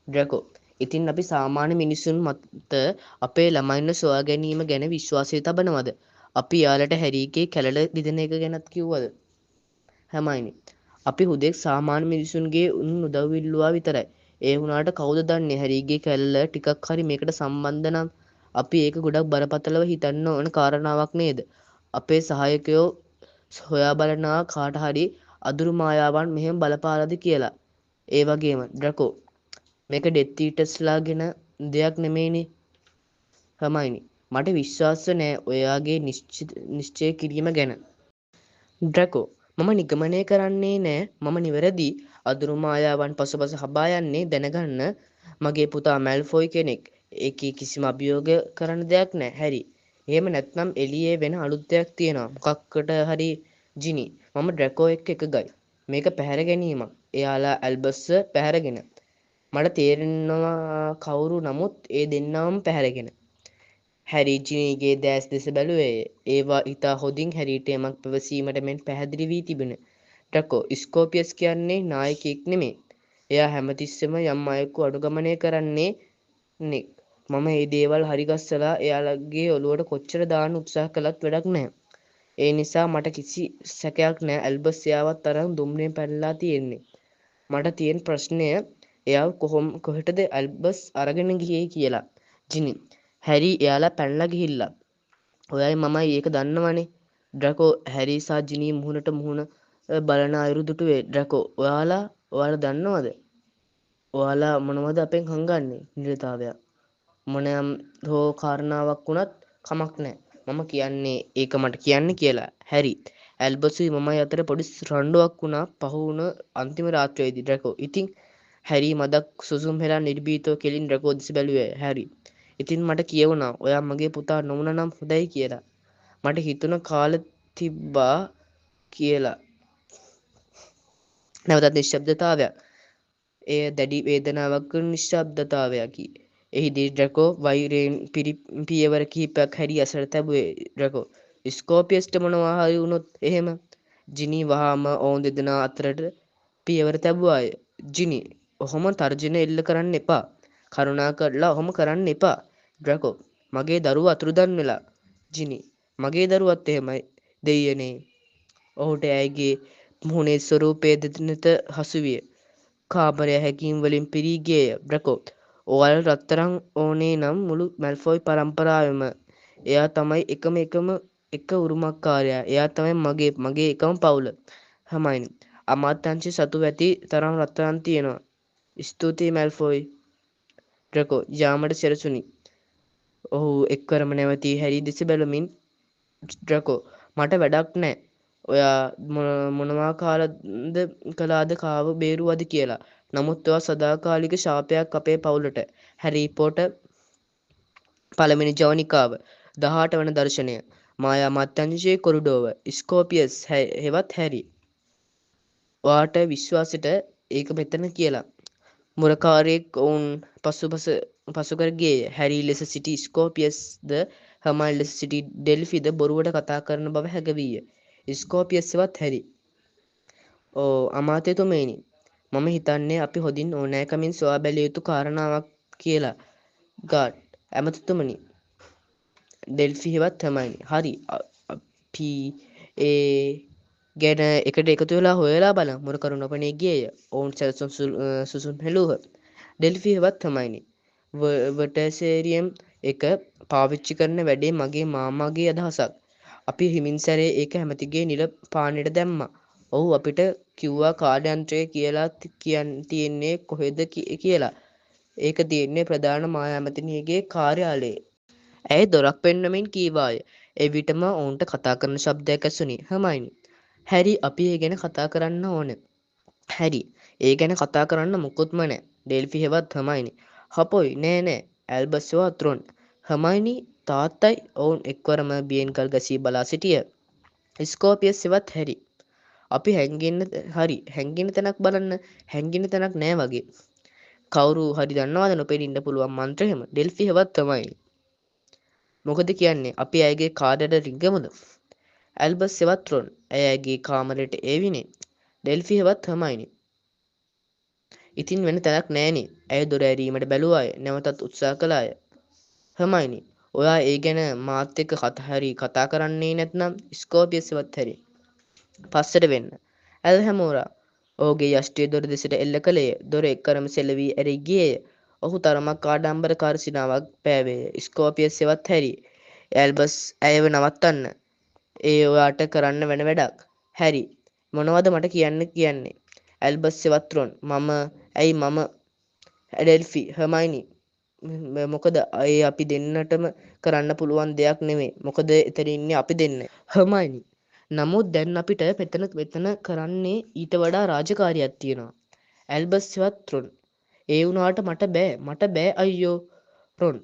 ඩ්‍රැකෝ ඉතින් අපි සාමාන්‍ය මිනිසුන් මත අපේ ළමයින්ව සොයා ගැනීම ගැන විශ්වාසය තබනවද? අපි එයාලට හැරීගේ කැලල රිදෙන එක ගැනත් කිව්වද? හර්මයිනි අපි හුදෙක් සාමාන්‍ය මිනිසුන්ගේ උදව් ඉල්ලුවා විතරයි. ඒ වුණාට කවුද දන්නේ හැරීගේ කැලල ටිකක් හරි මේකට සම්බන්ධ නම් අපි ඒක ගොඩක් බරපතලව හිතන්න ඕන කාරණාවක් නේද? අපේ සහායකයෝ හොයා බලනවා කාට හරි අදුරු මායාවන් මෙහෙම බලපාලාද කියලා. ඒ වගේම ඩ්‍රැකෝ මේක ඩෙත් ඊටර්ස්ලා ගෙන දෙයක් නෙමෙයිනේ. හර්මයිනි මට විශ්වාස නෑ ඔයාගේ නිශ්චය කිරීම ගැන. ඩ්‍රැකෝ මම නිගමනය කරන්නේ නෑ මම නිවැරදි අදුරු මායාවන් පසුපස හබා යන්නේ දැනගන්න මගේ පුතා මැල්ෆොයි කෙනෙක් ඒකේ කිසිම අභියෝග කරන්න දෙයක් නෑ හැරි එහෙම නැත්නම් එළියේ වෙන අලුත් දෙයක් තියෙනවා මොකක්කට හරි ජිනි මම ඩ්‍රැකෝ එක්ක එකගයි මේක පැහැර ගැනීමක් එයාලා ඇල්බස්ව පැහැරගෙන මට තේරෙනවා කවුරු නමුත් ඒ දෙන්නවම පැහැරගෙන හැරි ජිනීගේ දෑස් දෙස බැලුවේය. ඒවා ඉතා හොඳින් හැරිට යමක් පැවසීමට මෙන් පැහැදිලි වී තිබෙන. ඩ්‍රැකෝ ස්කෝපියස් කියන්නේ නායකයෙක් නෙමේ. එයා හැමතිස්සෙම යම් අයෙකු අනුගමනය කරන්නේ නෙක්. මම ඒ දේවල් හරිගස්සලා එයාලගේ ඔලුවට කොච්චර දාන්න උත්සාහ කළත් වැඩක් නැහැ. ඒ නිසා මට කිසි සැකයක් නෑ ඇල්බස් එයාවත් අරන් දුම්රියෙන් පැනලා තියෙන්නේ. මට තියෙන ප්‍රශ්නය එයාව කොහෙටද ඇල්බස් අරගෙන ගියේ කියලා. ජිනි හැරි එයාලා පැනලා ගිහිල්ලා. ඔයයි මමයි ඒක දන්නවනේ. ඩ්‍රැකෝ හැරි සහ ජිනි මුහුණට මුහුණ බලන අයුරු දුටුවේ. ඩ්‍රැකෝ ඔයාලා දන්නවද? ඔයාලා මොනවද අපෙන් හංගන්නේ? නිරතාවයක්. මොනයම් හෝ කාරණාවක් වුණත් කමක් නෑ. මම කියන්නේ ඒක මට කියන්න කියලා. හැරි ඇල්බස්යි මමයි අතර පොඩි රණ්ඩුවක් වුණා පහුවුණ අන්තිම රාත්‍රියේදී ඩ්‍රැකෝ. ඉතින් හැරි මදක් සුසුම් හෙලා නිර්භීතව කෙලින් ඩ්‍රැකෝ දෙස බැලුවේ. හැරි ඉතින් මට කියවුණා ඔයා මගේ පුතා නොවුන නම් හොඳයි කියලා. මට හිතුණ කාලෙ තිබ්බා කියලා. නැවතත් නිශ්ශබ්දතාවයක්. එය දැඩි වේදනාවක් නිශ්ශබ්දතාවයකි. එහිදී ඩ්‍රැකෝ වෛරයෙන් පියවර කිහිපයක් හැරි අසට තැබුවේ. ඩ්‍රැකෝ ස්කෝපියස්ට මොනවා හරි වුණොත් එහෙම. ජිනි වහාම ඔවුන් දෙදෙනා අතරට පියවර තැබුවාය. ජිනි ඔහොම තර්ජන එල්ල කරන්න එපා. කරුණාකරලා ඔහොම කරන්න එපා. ඩ්‍රැකෝ මගේ දරුවා අතුරුදන් වෙලා. ජිනි මගේ දරුවත් එහෙමයි දෙයියනේ. ඔහුට ඇයගේ මුහුණේ ස්වරූපය දෙදෙනත හසුවිය. කාමරය හැඟීම් වලින් පිරී ගියේය. ඩ්‍රැකෝ ඔයාලට රත්තරන් ඕනේ නම් මුළු මැල්ෆොයි පරම්පරාවෙම එයා තමයි එකම එක උරුමකාරයා. එයා තමයි මගේ එකම පවුල. හර්මයිනි අමාත්‍යාංශය සතුව ඇති තරම් රත්තරන් තියෙනවා. ස්තුතියි මැල්ෆොයි. ඩ්‍රැකෝ යාමට සැරසුණි. ඔහු එක්වරම නැවතී හැරි දෙස බැලමින් ඩ්‍රැකෝ මට වැඩක් නෑ. ඔයා මොනවා කලාද කාව බේරුවද කියලා. නමුත් ඔයා සදාකාලික ශාපයක් අපේ පවුලට. හැරි පොටර් පළවෙනි ජවනිකාව 18 වන දර්ශනය. මායා අමාත්‍යාංශයේ කොරිඩෝව. ස්කෝපියස් හෙවත් හැරි. ඔයාට විශ්වාසෙට ඒක මෙතන කියලා. මුරකාරයෙක් ඔවුන් පසුකර ගියේය. හැරි ලෙස සිටි ස්කෝපියස් ද හර්මයිනි ලෙස සිටි ඩෙල්ෆිද බොරුවට කතා කරන බව හැඟවිය. ස්කෝපියස් හෙවත් හැරි. අමාත්‍යතුමනි මම හිතන්නේ අපි හොඳින් ඕනෑකමින් සොයා බැලිය යුතු කාරණාවක් කියලා. ගාඩ් ඇමතිතුමනි. ඩෙල්ෆි හෙවත් හර්මයිනි. හරි අපි ඒ ගැන එකට එකතු වෙලා හොයලා බලමු. මුරකරු නොපෙනී ගියේය. ඔවුන් සැලසුම් සුසුම් හෙළුහ. ඩෙල්ෆි හෙවත් හර්මයිනි. වටසේරියම් එක පාවිච්චි කරන වැඩේ මගේ මාමාගේ අදහසක්. අපි හිමින් සැරේ ඒක ඇමතිගේ නිල පානෙට දැම්මා. ඔහු අපිට කිව්වා කාර්ය යන්ත්‍රය කියලා තියෙන්නේ කොහෙද කියලා. ඒක තියෙන්නේ ප්‍රධාන මායා ඇමතිනියගේ කාර්යාලයේ. ඇය දොරක් පෙන්වමින් කීවාය. එවිටම ඔවුන්ට කතා කරන ශබ්දයක් ඇසුණි. හර්මයිනි හැරි අපි ඒ ගැන කතා කරන්න ඕන. හැරි ඒ ගැන කතා කරන්න මොකුත්ම නෑ. ඩෙල්ෆි හෙවත් හර්මයිනි. හපොයි නෑ ඇල්බස් හෙවත් රොන්. හර්මයිනි තාත්තයි ඔවුන් එක්වරම බියෙන් කල් ගැසී බලා සිටිය. ස්කෝපියස් හෙවත් හැරි. අපි හැංගෙන්න තැනක් බලන්න. හැංගෙන්න තැනක් නෑ වගේ. කවුරු හරි දන්නවද නොපෙනී ඉන්න පුළුවන් මන්ත්‍ර එහෙම? ඩෙල්ෆි හෙවත් හර්මයිනි. මොකද කියන්නේ අපි ඇයගේ කාර්යයට රිංගමුද? ඇල්බස් හෙවත් රොන්. ඇය ඇගේ කාමරයට ඒවිනේ. ඩෙල්ෆි හෙවත් හර්මයිනි. ඉතින් වෙන තැනක් නෑනේ. ඇය දොර ඇරීමට බැලුවාය. නැවතත් උත්සාහ කළාය. හර්මයිනි ඔයා ඒ ගැන මාත් එක්ක කතා කරන්නේ නැත්නම් ස්කෝපියස් හෙවත් හැරි. පස්සට වෙන්න. ඇල්හැමෝරා ඔහුගේ යෂ්ටිය දොර දෙසට එල්ල කළේය. දොර එක්වරම සෙලවී ඇරී ගියේය. ඔහු තරමක් ආඩම්බරකාර සිනාවක් පෑවේය. ස්කෝපියස් හෙවත් හැරි. ඇල්බස් ඇයව නවත්තන්න. ඒ ඔයාට කරන්න වෙන වැඩක්. හැරි මොනවද මට කියන්නේ? ඇල්බස් හෙවත් රොන්. ඇයි මම ඩෙල්ෆි හර්මයිනි මොකද ඒ අපි දෙන්නටම කරන්න පුළුවන් දෙයක් නෙමෙයි. මොකද එතන ඉන්නේ අපි දෙන්න. හර්මයිනි නමුත් දැන් අපිට මෙතන කරන්නේ ඊට වඩා රාජකාරියක් තියෙනවා. ඇල්බස් හෙවත් රොන්. ඒ වුණාට මට බෑ අයියෝ. රොන්.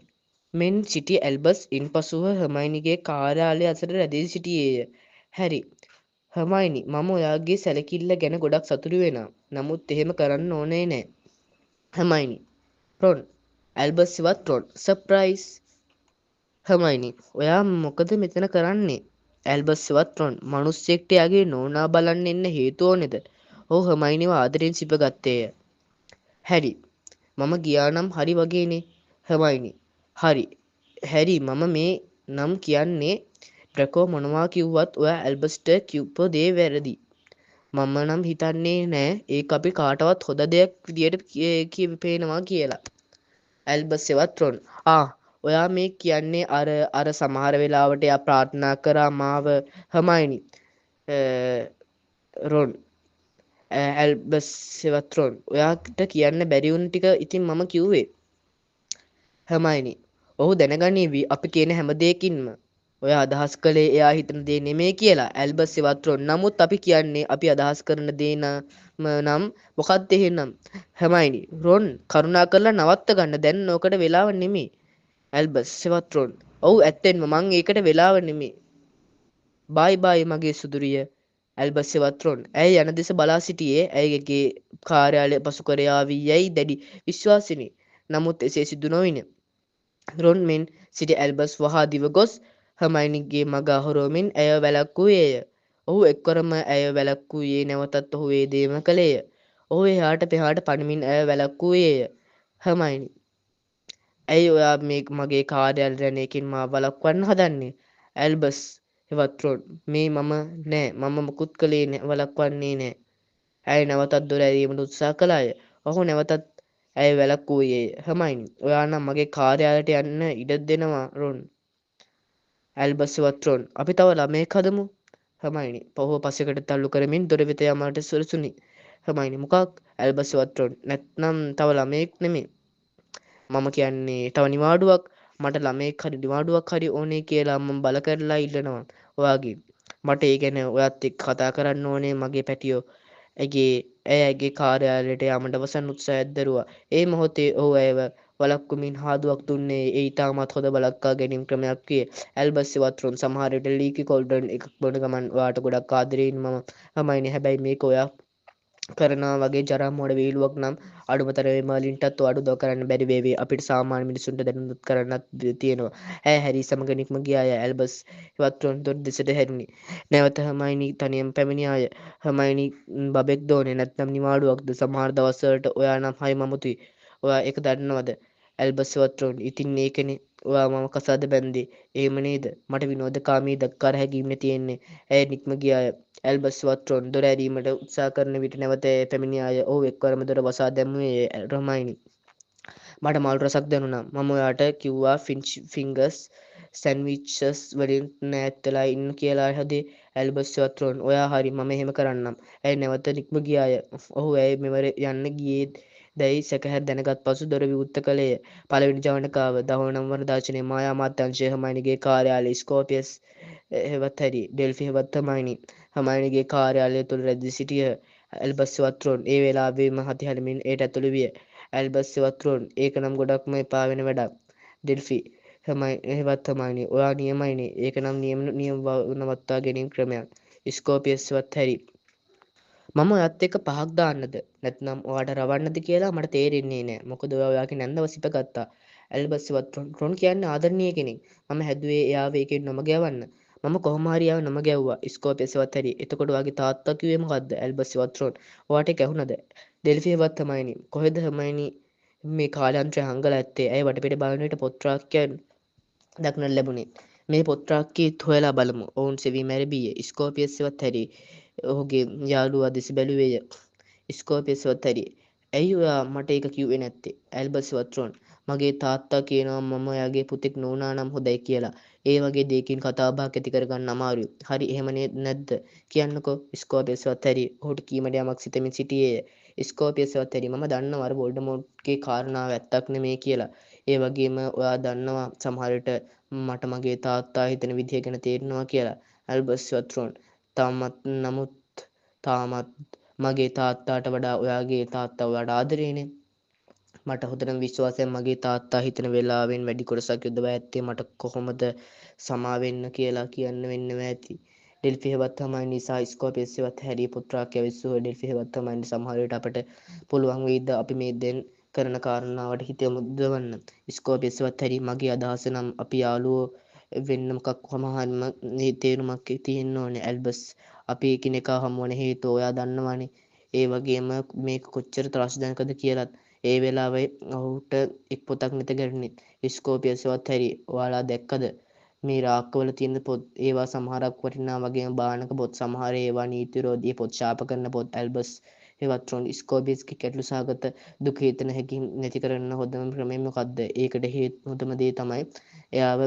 මෙන් සිටි ඇල්බස් ඉන්පසුව හර්මයිනිගේ කාර්යාලය අසල රැඳී සිටියේය. හැරි. හර්මයිනි මම ඔයාගේ සැලකිල්ල ගැන ගොඩක් සතුටු වෙනවා. නමුත් එහෙම කරන්න ඕනේ නෑ. හර්මයිනි. රොන්. ඇල්බස් හෙවත් රොන්. සර්ප්‍රයිස්. හර්මයිනි ඔයා මොකද මෙතන කරන්නේ? ඇල්බස් හෙවත් රොන්. මනුස්සයෙක්ට එයාගේ නෝනා බලන්න එන්න හේතුව ඕනේද? ඔහු හර්මයිනිව ආදරෙන් සිපගත්තේය. හැරි. මම ගියා නම් හරි වගේනේ. හර්මයිනි. හරි. හැරි මම මේ නම් කියන්නේ ඩ්‍රැකෝ මොනවා කිව්වත් ඔයා ඇල්බස්ට කිව්පු දේ වැරදි. මම නම් හිතන්නේ නෑ ඒක අපි කාටවත් හොඳ දෙයක් විදියට පේනවා කියලා. ඇල්බස් හෙවත් රොන්. ඔයා මේ කියන්නේ අර සමහර වෙලාවට එයා ප්‍රාර්ථනා කරා මාව. හර්මයිනි. රොන්. ඇල්බස් හෙවත් රොන්. ඔයාට කියන්න බැරි වුණ ටික ඉතින් මම කිව්වේ. හර්මයිනි. ඔහු දැනගනීවි අපි කියන හැම දෙයකින්ම ඔයා අදහස් කළේ එයා හිතන දේ නෙමෙයි කියලා. ඇල්බස් හෙවත් රොන්. නමුත් අපි කියන්නේ අපි අදහස් කරන දේ නම් මොකක්ද එහෙනම්? හර්මයිනි. රොන් කරුණාකරලා නවත්ත ගන්න. දැන් ඕකට වෙලාව නෙමෙයි. ඇල්බස් හෙවත් රොන්. ඔව් ඇත්තෙන්ම මං ඒකට වෙලාව නෙමෙයි. බයි බයි මගේ සුදුරිය. ඇල්බස් හෙවත් රොන්. ඇය යන දෙස බලා සිටියේ ඇයගේ කාර්යාලය පසු කර යාවි යැයි දැඩි විශ්වාසයෙනි. නමුත් එසේ සිදු නොවිණ. රොන් මෙන් සිටි ඇල්බස් වහා දිව ගොස් හර්මයිනිගේ මග අහුරුවමින් ඇය වැළැක්වුවේය. ඔහු එක්වරම ඇය වැළැක්වුයේ නැවතත් ඔහු ඒ දේම කළේය. ඔහු එහාට පෙහාට පනිමින් ඇය වැළැක්වුවේය. හර්මයිනි. ඇයි ඔයා මගේ කාර්යාලය යන එකෙන් මාව වළක්වන්න හදන්නේ? ඇල්බස් හෙවත් රොන්. මේ මම නෑ මම මුකුත් කළේ වළක්වන්නේ නෑ. ඇය නැවතත් දොර ඇරීමට උත්සාහ කළාය. ඔහු නැවතත් ඇය වැළැක්වුවේය. හර්මයිනි ඔයා නම් මගේ කාර්යාලයට යන්න ඉඩ දෙනවා රොන්. ඇල්බස් හෙවත් රොන්. අපි තව ළමයෙක් හදමු. හර්මයිනි පහුව පසෙකට තල්ලු කරමින් දොර වෙත යමට සුරසුනි. හර්මයිනි මොකක්? ඇල්බස් හෙවත් රොන්. නැත්නම් තව ළමයෙක් නෙමෙයි. මම කියන්නේ තව නිවාඩුවක්. මට ළමයෙක් හරි නිවාඩුවක් හරි ඕනේ කියලා මම බල කරලා ඉල්ලනවා ඔයාගෙන්. මට ඒ ගැන ඔයත් එක්ක කතා කරන්න ඕනේ මගේ පැටියෝ. ඇයගේ කාර්යාලයට යාමට අවසන් උත්සාහයක් දැරුවා. ඒ මොහොතේ ඔහු ඇයව වළක්වමින් හාදුවක් දුන්නේ ඒ ඉතාමත් හොඳ වළක්වා ගැනීම් ක්‍රමයක් විය. ඇල්බස් හෙවත් රොන් සමහර විට ලීකි කොල්ඩන් එකක් බොන ගමන් ඔයාට ගොඩක් ආදරෙයින් මම. හර්මයිනි හැබැයි මේක ඔයා කරනවා වගේ ජරා මෝඩ විහිළුවක් නම් අඩුම තරමේ මර්ලින්ටත් ඔයාට උදව් කරන්න බැරි වේවි. අපිට සාමාන්‍ය මිනිසුන්ට දැනුවත් කරන්නත් තියෙනවා. ඇය හැරි සමග නික්ම ගියාය. ඇල්බස් හෙවත් රොන් දොර දෙසට හැරුණි. නැවත හර්මයිනි තනියම පැමිණියාය. හර්මයිනි බබෙක්ද ඕනේ නැත්නම් නිවාඩුවක්ද? සමහර දවස්වලට ඔයා නම් හරිම අමුතුයි. ඔයා ඒක දන්නවද? ඇල්බස් හෙවත් රොන්. ඉතින් ඒකනේ ඔයා මම කසාද බැන්දේ. එහෙම නේද? මට විනෝදකාමී දක්කර හැකීම තියෙන්නේ. ඇය නික්ම ගියාය. ඇල්බස් හෙවත් රොන් දොර ඇරීමට උත්සාහ කරන විට නැවත පැමිණියාය. ඔහු එක්වරම දොර වසා දැමුවේ හර්මයිනි. මට මල් රසක් දැනුණා. මම ඔයාට කිව්වා ෆින්ගර්ස් සැන්ඩ්විච්ස් වලින් ඈත් වෙලා ඉන්න කියලා හදේ. ඇල්බස් හෙවත් රොන්. ඔයා හරි මම එහෙම කරන්නම්. ඇය නැවත නික්ම ගියාය. ඔහු ඇය මෙවර යන්න ගියේ දැයි සැකහැර දැනගත් පසු දොර විවෘත කළේය. පළවෙනි ජවනිකාව 19 වන දර්ශනයේ මායා අමාත්‍යාංශය හර්මයිනිගේ කාර්යාලය ස්කෝපියස් හෙවත් හැරි ඩෙල්ෆි හෙවත් හර්මයිනිගේ කාර්යාලය තුළ රැඳී සිටියහ. ඇල්බස් හෙවත් රොන් ඒ වෙලාවේම හතිහරිමින් එයට ඇතුළු විය. ඇල්බස් හෙවත් රොන් ඒක නම් ගොඩක්ම එපා වෙන වැඩක්. ඩෙල්ෆි හෙවත් හර්මයිනි ඔයා නියමයිනේ. ඒක නම් නියම නවත්වා ගැනීම් ක්‍රමයක්. ස්කෝපියස් හෙවත් හැරි මම ඔයත් එක්ක පහක් දාන්නද නැත්නම් ඔයාට රවන්නද කියලා මට තේරෙන්නේ නෑ. මොකද ඔයා ඔයාගේ නැන්දව සිපගත්තා. ඇල්බස් හෙවත් රොන් කියන්නේ ආදරණීය කෙනෙක්. මම හැදුවේ එයාව ඒකෙන් නොමග යවන්න. මම කොහොම හරි එයාව නොමග යවුවා. ස්කෝපියස් හෙවත් හැරි. එතකොට ඔයාගේ තාත්තා කිව්වේ මොකද්ද? ඇල්බස් හෙවත් රොන්. ඔයාට ඒක ඇහුණද? ඩෙල්ෆි හෙවත් හර්මයිනි. කොහෙද හර්මයිනි මේ කාලයන්ත්‍රය හංගලා ඇත්තේ? ඇය වටපිට බලන විට පොත් රාක්කයක් දක්නට ලැබුණේ. මේ පොත් රාක්කයත් හොයලා බලමු. ඔවුන් සෙවීම ඇරඹීය. ස්කෝපියස් හෙවත් හැරි ඔහුගේ යාළුවා දෙස බැලුවේය. ස්කෝපියස් හෙවත් හැරි ඇයි ඔයා මට ඒක කිව්වේ නැත්තේ? ඇල්බස් හෙවත් රොන්. මගේ තාත්තා කියනවා මම ඔයාගේ පුතෙක් නොවුනා නම් හොඳයි කියලා. ඒ වගේ දෙයකින් කතා බහක් ඇති කරගන්න අමාරුයි. හරි එහෙම නැද්ද? කියන්නකෝ. ස්කෝපියස් හෙවත් හැරි ඔහුට කීමට යමක් සිතමින් සිටියේය. ස්කෝපියස් හෙවත් හැරි මම දන්නවා අර වොල්ඩමෝර්ට්ගේ කාරණාව ඇත්තක් නෙමෙයි කියලා. ඒ වගේම ඔයා දන්නවා සමහර විට මට මගේ තාත්තා හිතන විදිහ ගැන තේරෙනවා කියලා. ඇල්බස් හෙවත් රොන්. නමුත් තාමත් මගේ තාත්තාට වඩා ඔයාගේ තාත්තව වඩා ආදරේනේ. මට හොඳටම විශ්වාසයක් මගේ තාත්තා හිතන වෙලාවෙන් වැඩි කොටසක් යොදවා ඇත්තේ මට කොහොමද සමා වෙන්න කියලා කියන්න වෙන්නම ඇති. ඩෙල්ෆි හෙවත් හර්මයිනි නිසා ස්කෝපියස් හෙවත් හැරි පොට්‍රා කැවිස්සුව ඩෙල්ෆි හෙවත් හර්මයිනි සමහර විට අපට පුළුවන් වෙයිද අපි මේ දැන් කරන කාරණාවට හිත යොදවන්න. ස්කෝපියස් හෙවත් හැරි මගේ අදහස නම් අපි යාළුවෝ වෙන්න මොකක්ම හරිම තේරුමක් තියෙන්න ඕනේ. ඇල්බස් අපි එකිනෙකා හමු වන හේතුව ඔයා දන්නවනේ. ඒ වගේම මේක කොච්චර ත්‍රාසජනකද කියලත්. ඒ වෙලාවේ ඔහුට එක් පොතක් නැත ගැටුනේ. ස්කෝපියස්වත් හැරි ඔයාලා දැක්කද මේ රාක්කවල තියෙන පොත්? ඒවා සමහරක් වටිනා වගේම භයානක පොත්. සමහර ඒවා නීති විරෝධී පොත්, ශාප කරන පොත්. ඇල්බස් හෙවත් රොන් ස්කෝපියස්ගේ ගැටලු සහගත දුක හිතන හැකි නැති කරන්න හොඳම ක්‍රමය මොකද්ද? ඒකට හොඳම දේ තමයි එයාව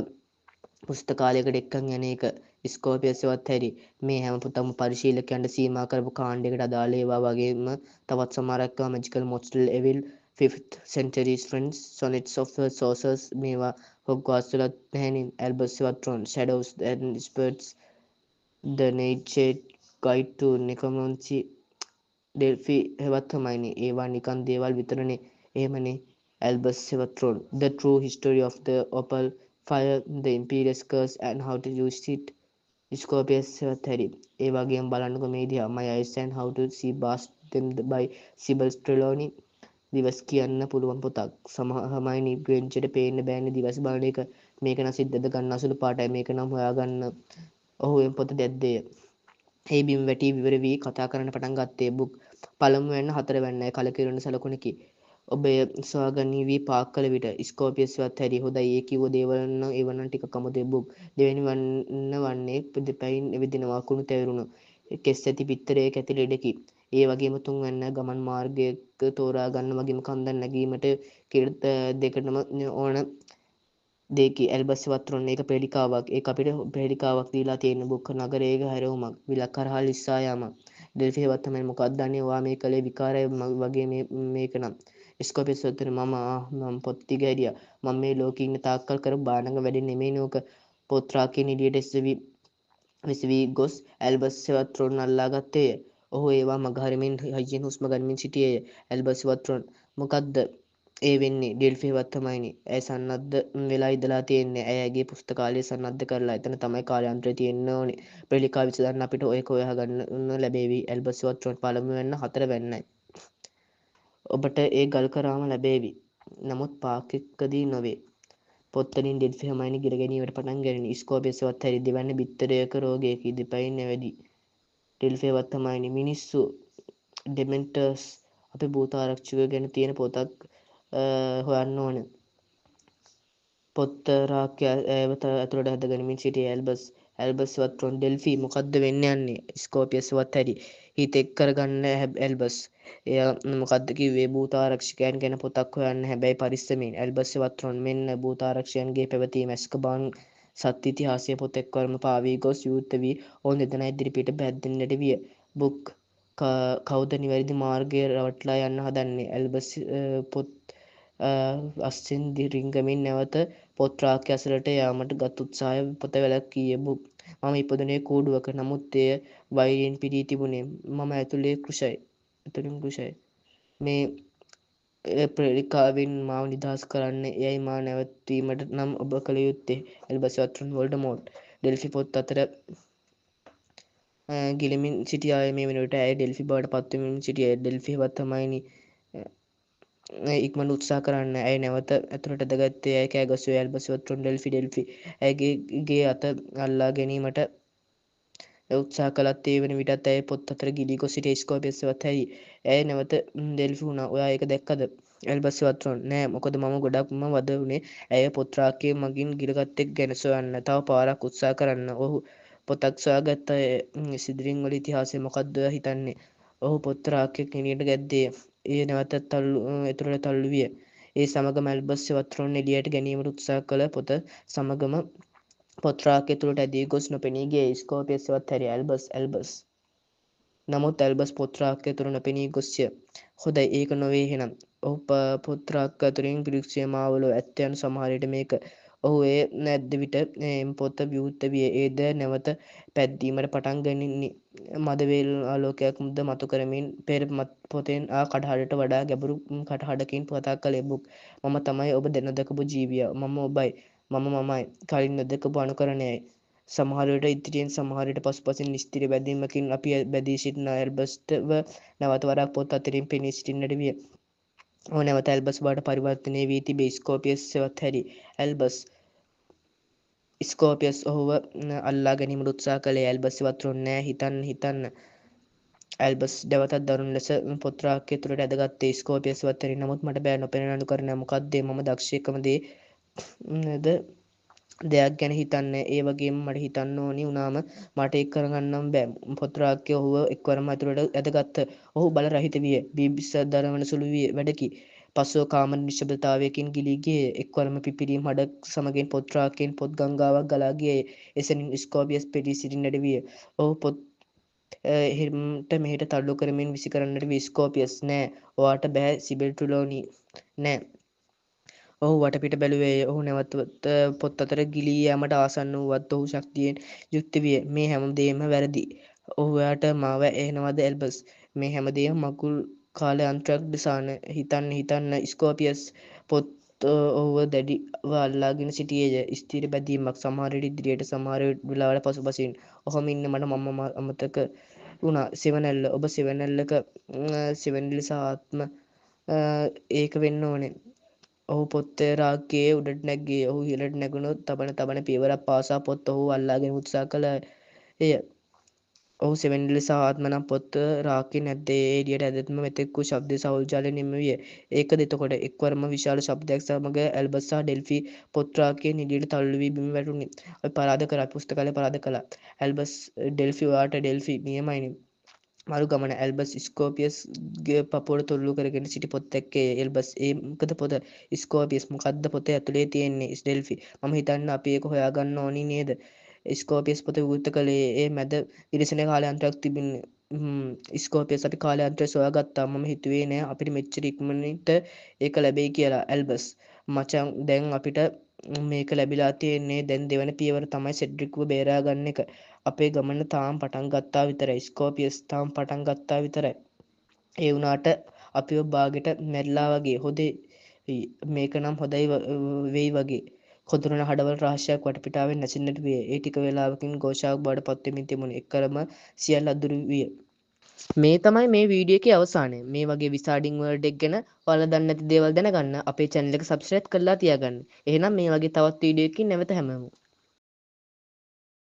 පුස්තකාලයකට එක්කන් යන එක. ස්කෝපියස්වත් හැරි මේ හැම පොතක්ම පරිශීලකයන්ට සීමා කරපු කාණ්ඩයකට අදාළ ඒවා වගේම තවත් සමහරක් magical මොස්ටල් එවිල් 5th century friends sonnets of the sorcerers මේවා හොග්වාට්ස් වලත් නැහැනේ. ඇල්බස් හෙවත් රොන් shadows and spirits the nightshade guide to necromancy Delphi හෙවත් හර්මයිනි ඒවා නිකන් දේවල් විතරනේ. එහෙමනේ. ඇල්බස් හෙවත් රොන් the true history of the opal fire the imperious curse and how to use it. ස්කෝපියස් හෙවත් හැරි ඒ වගේම බලන්නකො මේ දිහා my eyes and how to see past them by සිබල් ස්ට්‍රෙලෝනි. දිවස් කියන්න පුළුවන් පොතක්. හර්මයිනි ග්‍රේන්ජර්ට පේන්න බෑනේ දිවස් බලන එක. මේක නම් සිද්දද ගන්න අසුළු පාටයි. මේක නම් හොයාගන්න. ඔහු එම පොත දැද්දේය. ඒ බිම වැටී විවර වී කතා කරන්න පටන් ගත්තේ. බුක් පළමු වැන්න හතර වැන්නයි කලකිරුණ සලකුණකි. ඔබ එය සොයාගනීවී පාක් කළ විට ස්කෝපියස්වත් හැරි හොඳයි ඒ කිව්ව දේවල් නම් ඒව නම් ටිකක් අමුතුයි. බුක් දෙවෙනි වන්න වන්නේ දෙපයින් එවිදිනවා කුණු තැවිරුණු කෙස් ඇති පිත්තරයක ඇති ලෙඩකි. ඒ වගේම තුන් වැන්න ගමන් මාර්ගයක තෝරා ගන්න වගේම කන්දක් නැගීමට කිරිත දෙකටම ඕන දෙකි. ඇල්බස් හෙවත් රොන් ඒක ප්‍රේලිකාවක්. ඒක අපිට ප්‍රේලිකාවක් දීලා තියෙන බුක් නගරයක හැරවුමක් විලක් කරහා ලිස්සා යාමක්. ඩෙල්ෆි හෙවත් තමයි මොකක්ද දන්නේ ඔයා මේ කලේ විකාරය වගේ මේක නම්. ස්කෝපියස් වත්තර මම පොත් ටික හැරියා. මම මේ ලෝකේ ඉන්න තාක්කල් කරපු බානක වැඩේ නෙමෙයි නෝක. පොත් රාක්කෙන් එළියට විසවි ගොස් ඇල්බස් හෙවත් රොන් අල්ලා ගත්තේය. ඔහු ඒවා මගහරමින් හයියෙන් හුස්ම ගනිමින් සිටියේය. ඇල්බස් හෙවත් රොන් මොකද්ද ඒ වෙන්නේ? ඩෙල්ෆි හෙවත් හර්මයිනි ඇය සන්නද්ධ වෙලා ඉඳලා තියෙන්නේ. ඇය ඇගේ පුස්තකාලය සන්නද්ධ කරලා. එතන තමයි කාර්යාන්තරය තියෙන්න ඕනේ. ප්‍රේලිකාව විසඳන්න අපිට ඔය හොයා ගන්න ලැබේවි. ඇල්බස් හෙවත් රොන් පළමු වෙන්න හතර වැන්නයි. ඔබට ඒ ගල් කරාම ලැබේවි. නමුත් පාක් එකදී නොවේ. පොත්වලින් ඩෙල්ෆි හර්මයිනි ගිර ගැනීමට පටන් ගැනිණි. ස්කෝපියස් හෙවත් හැරි දෙවැන්න බිත්තරයක රෝගයකි. දෙපයින් නැවැදි. ඩෙල්ෆි හෙවත් හර්මයිනි මිනිස්සු ඩෙමෙන්ටර්ස් අපේ භූතාරක්ෂකයෝ ගැන තියෙන පොතක් හොයන්න ඕන. පොත් රාක්කය ඇයව ඇතුළට හැද ගනිමින් සිටියේ. ඇල්බස් හෙවත් රොන් ඩෙල්ෆි මොකද්ද වෙන්න යන්නේ? ස්කෝපියස් හෙවත් හැරි හිත එක් කරගන්න ඇල්බස්. එයා මොකද්ද කිව්වේ? භූතාරක්ෂකයන් ගැන පොතක් හොයන්න හැබැයි පරිස්සමින්. ඇල්බස් හෙවත් රොන් මෙන්න භූතාරක්ෂකයන්ගේ පැවතීම ඇස්කබාන් සත්‍ය ඉතිහාසය පොත් එක්වරම පාවී ගොස් විවෘත වී ඔවුන් දෙදෙනා ඉදිරිපිට බැද්දෙන්නට විය. බුක් කවුද නිවැරදි මාර්ගය රවට්ටලා යන්න හදන්නේ? ඇල්බස් පොත් අස්සෙන් රිංගමින් නැවත පොත් රාක්කය අසලට යාමට ගත් උත්සාහය පොත වැළැක්වීය. බුක් මම ඉපදුනේ කූඩුවක. නමුත් එය වෛරයෙන් පිරී තිබුණේ. මම ඇතුළෙන් කුෂයි. මේ ප්‍රේලිකාවෙන් මාව නිදහස් කරන්න. එයයි මා නැවතීමට නම් ඔබ කළ යුත්තේ. ඇල්බස් හෙවත් රොන් වොල්ඩමෝට් ඩෙල්ෆි පොත් අතර ගිලෙමින් සිටියාය. මේ වෙනකොට ඇය ඩෙල්ෆි බවට පත්වෙමින් සිටියේය. ඩෙල්ෆි හෙවත් හර්මයිනි ඉක්මනට උත්සාහ කරන්න. ඇය නැවත ඇතුළට ඇදගත්තේ. ඇය කෑ ගැසුවේ. ඇල්බස් හෙවත් රොන් ඩෙල්ෆි ඇයගේ ගේ අත අල්ලා ගැනීමට උත්සාහ කළත් ඒ වන විටත් ඇය පොත් අතර ගිලී ගොස් සිටියේ. ස්කෝපියස් හෙවත් හැරි ඇය නැවත ඩෙල්ෆි වුණා. ඔයා ඒක දැක්කද? ඇල්බස් හෙවත් රොන් නෑ මොකද මම ගොඩක්ම වද වුණේ ඇය පොත් රාක්කය මගින් ගිලගත්තෙක් ගැන සොයන්න. තව පාරක් උත්සාහ කරන්න. ඔහු පොතක් සොයාගත්ත සිදිරින් වල ඉතිහාසය මොකක්ද ඔයා හිතන්නේ? ඔහු පොත් රාක්කයක් එළියට ගැද්දේය. එය නැවතත් ඇතුළට තල්ලු විය. ඒ සමගම ඇල්බස් හෙවත් රොන් එළියට ගැනීමට උත්සාහ කළ පොත සමගම පොත් රාක්කය තුළට ඇදී ගොස් නොපෙනී ගියේ. ස්කෝපියස් හෙවත් හැරි ඇල්බස් නමුත් ඇල්බස් පොත් රාක්කය තුළ නොපෙනී ගොස්ය. හොඳයි ඒක නොවේ එහෙනම්. ඔහු පොත් රාක්කය අතුරින් පිරික්සුවේ මාවලෝ ඇත්ත යනු සමහර විට මේක. ඔහු එය නැද්ද විට එම පොත විවෘත විය. ඒද නැවත පැද්දීමට පටන් ගනින්නේ. මදවේල් ආලෝකයක් ද මතු කරමින් පෙර පොතෙන් කටහඬට වඩා ගැඹුරු කටහඬකින් කතා කළේ බුක්. මම තමයි ඔබ නොදකපු ජීවියා. මම ඔබයි. මමයි. කලින් නොදකපු අනුකරණයයි. සමහර විට ඉදිරියෙන් සමහර විට පසුපසින් ස්ථිර බැඳීමකින් අපි බැඳී සිටින ඇල්බස්ටව නැවත වරක් පොත් අතරින් පෙනී සිටින්නට විය. ඔහු නැවත ඇල්බස් බවට පරිවර්තනය වී තිබේ. ස්කෝපියස් සෙවත් හැරි. ඇල්බස් ස්කෝපියස් ඔහුව අල්ලා ගැනීමට උත්සාහ කළේ. ඇල්බස් ඉවත් වුණේ නෑ. හිතන්න. ඇල්බස් නැවතත් දරුණු ලෙස පොත් රාක්කය තුළට ඇදගත්තේ. ස්කෝපියස් ඉවත් හැරි. නමුත් මට බෑ නොපෙනෙන අනුකරණයක්. මොකක්ද මම දක්ෂ එකම දේ ද දෙයක් ගැන හිතන්න. ඒ වගේම මට හිතන්න ඕනි වුණාම මට ඒක කරගන්නම් බෑ. පොත් රාක්කය ඔහුව එක්වරම ඇතුළට ඇදගත්ත. ඔහු බල රහිත විය. බිම්බිසාර දරවන සුළු වැඩකි. පසුව කාමර නිශ්ශබ්දතාවයකින් ගිලී ගියේ. එක්වරම පිපිරීම් හඬ සමගින් පොත් රාක්කයෙන් පොත් ගංගාවක් ගලා ගියේ. එසැනින් ස්කෝපියස් පෙනී සිටින්නට විය. ඔහු පොත් එහෙට මෙහෙට තල්ලු කරමින් විසි කරන්නට විය. ස්කෝපියස් නෑ. ඔයාට බෑ සිබෙල් ට්‍රුලෝනි නෑ. ඔහු වටපිට බැලුවේය. ඔහු නැවත පොත් අතර ගිලී යාමට ආසන්න වුවත් ඔහු ශක්තියෙන් යුක්ත විය. මේ හැමදේම වැරදි. ඔයාට මාව ඇහෙනවද ඇල්බස්? මේ හැමදේම මඟුල් කාල යන්ත්‍රයක් ඩිසාන. හිතන්න ස්කෝපියස් පොත් ඔහුව දැඩිව අල්ලාගෙන සිටියේය. ස්ථිර බැඳීමක්. සමහර විට ඉදිරියට සමහර වෙලාවට පසුපසින්. ඔහොම ඉන්න මට මම අමතක වුණා. සෙවණැල්ල. ඔබ සෙවණැල්ලක සෙවණැලි සහ ආත්ම ඒක වෙන්න ඕනේ. ඔහු පොත් රාක්කයේ උඩට නැග්ගේ. ඔහු ඉහළට නැගුණොත් තබන පියවරක් පාසා පොත් ඔහුව අල්ලාගෙන උත්සාහ කළේය. ඔහු සෙවණැලි සහ ආත්ම නම් පොත් රාක්කයේ නැද්ද? ඒ එළියට ඇදෙත්ම මෙතෙක් වූ ශබ්ද සහෝල්ජාලය නිම විය. ඒකද එතකොට එක්වරම විශාල ශබ්දයක් සමග ඇල්බස් සහ ඩෙල්ෆි පොත් රාක්කයෙන් එළියට තල්ලු වී බිම වැටුණි. අපි පරාද කරා. පුස්තකාලය පරාද කළා. ඇල්බස් ඩෙල්ෆි ඔයාට ඩෙල්ෆි නියමයිනේ. මරු ගමන. ඇල්බස් ස්කෝපියස්ගේ පපුවට තොරළු කරගෙන සිටි පොත් දැක්කේ. ඇල්බස් ඒ මොකද පොත? ස්කෝපියස් මොකද්ද පොතේ ඇතුලේ තියෙන්නේ? ඩෙල්ෆි මම හිතන්නේ අපි ඒක හොයාගන්න ඕනි නේද? ස්කෝපියස් පොත විවෘත කළේ. ඒ මැද විරසන කාලයන්ත්‍රයක් තිබුණේ. ස්කෝපියස් අපි කාලයන්ත්‍රය සොයාගත්තා. මම හිතුවේ නෑ අපිට මෙච්චර ඉක්මනට ඒක ලැබෙයි කියලා. ඇල්බස් මචං දැන් අපිට මේක ලැබිලා තියෙන්නේ. දැන් දෙවන පියවර තමයි සෙඩ්රික්ව බේරාගන්න එක. අපේ ගමන තාම පටන් ගත්තා විතරයි. ස්කෝපියස් තාම පටන් ගත්තා විතරයි. ඒ වුණාට අපිව බාගෙට මැරිලා වගේ. හොදේ මේක නම් හොඳයි වෙයි වගේ. කොඳුරන හඩවල රහස්‍යයක් වටපිටාවෙන් නැසෙන්නට විය. ඒ ටික වේලාවකින් ഘോഷාවක් බවට පත් වෙමින් තිබුණේ. එක්කරම සියල්ල අදුරු විය. මේ තමයි මේ වීඩියෝ එකේ අවසානය. මේ වගේ විසාඩින් වර්ල්ඩ් එක ගැන ඔයාලා දන්නේ නැති දේවල් දැනගන්න අපේ channel එක subscribe කරලා තියාගන්න. එහෙනම් මේ වගේ තවත් වීඩියෝ එකකින් නැවත හැමෝම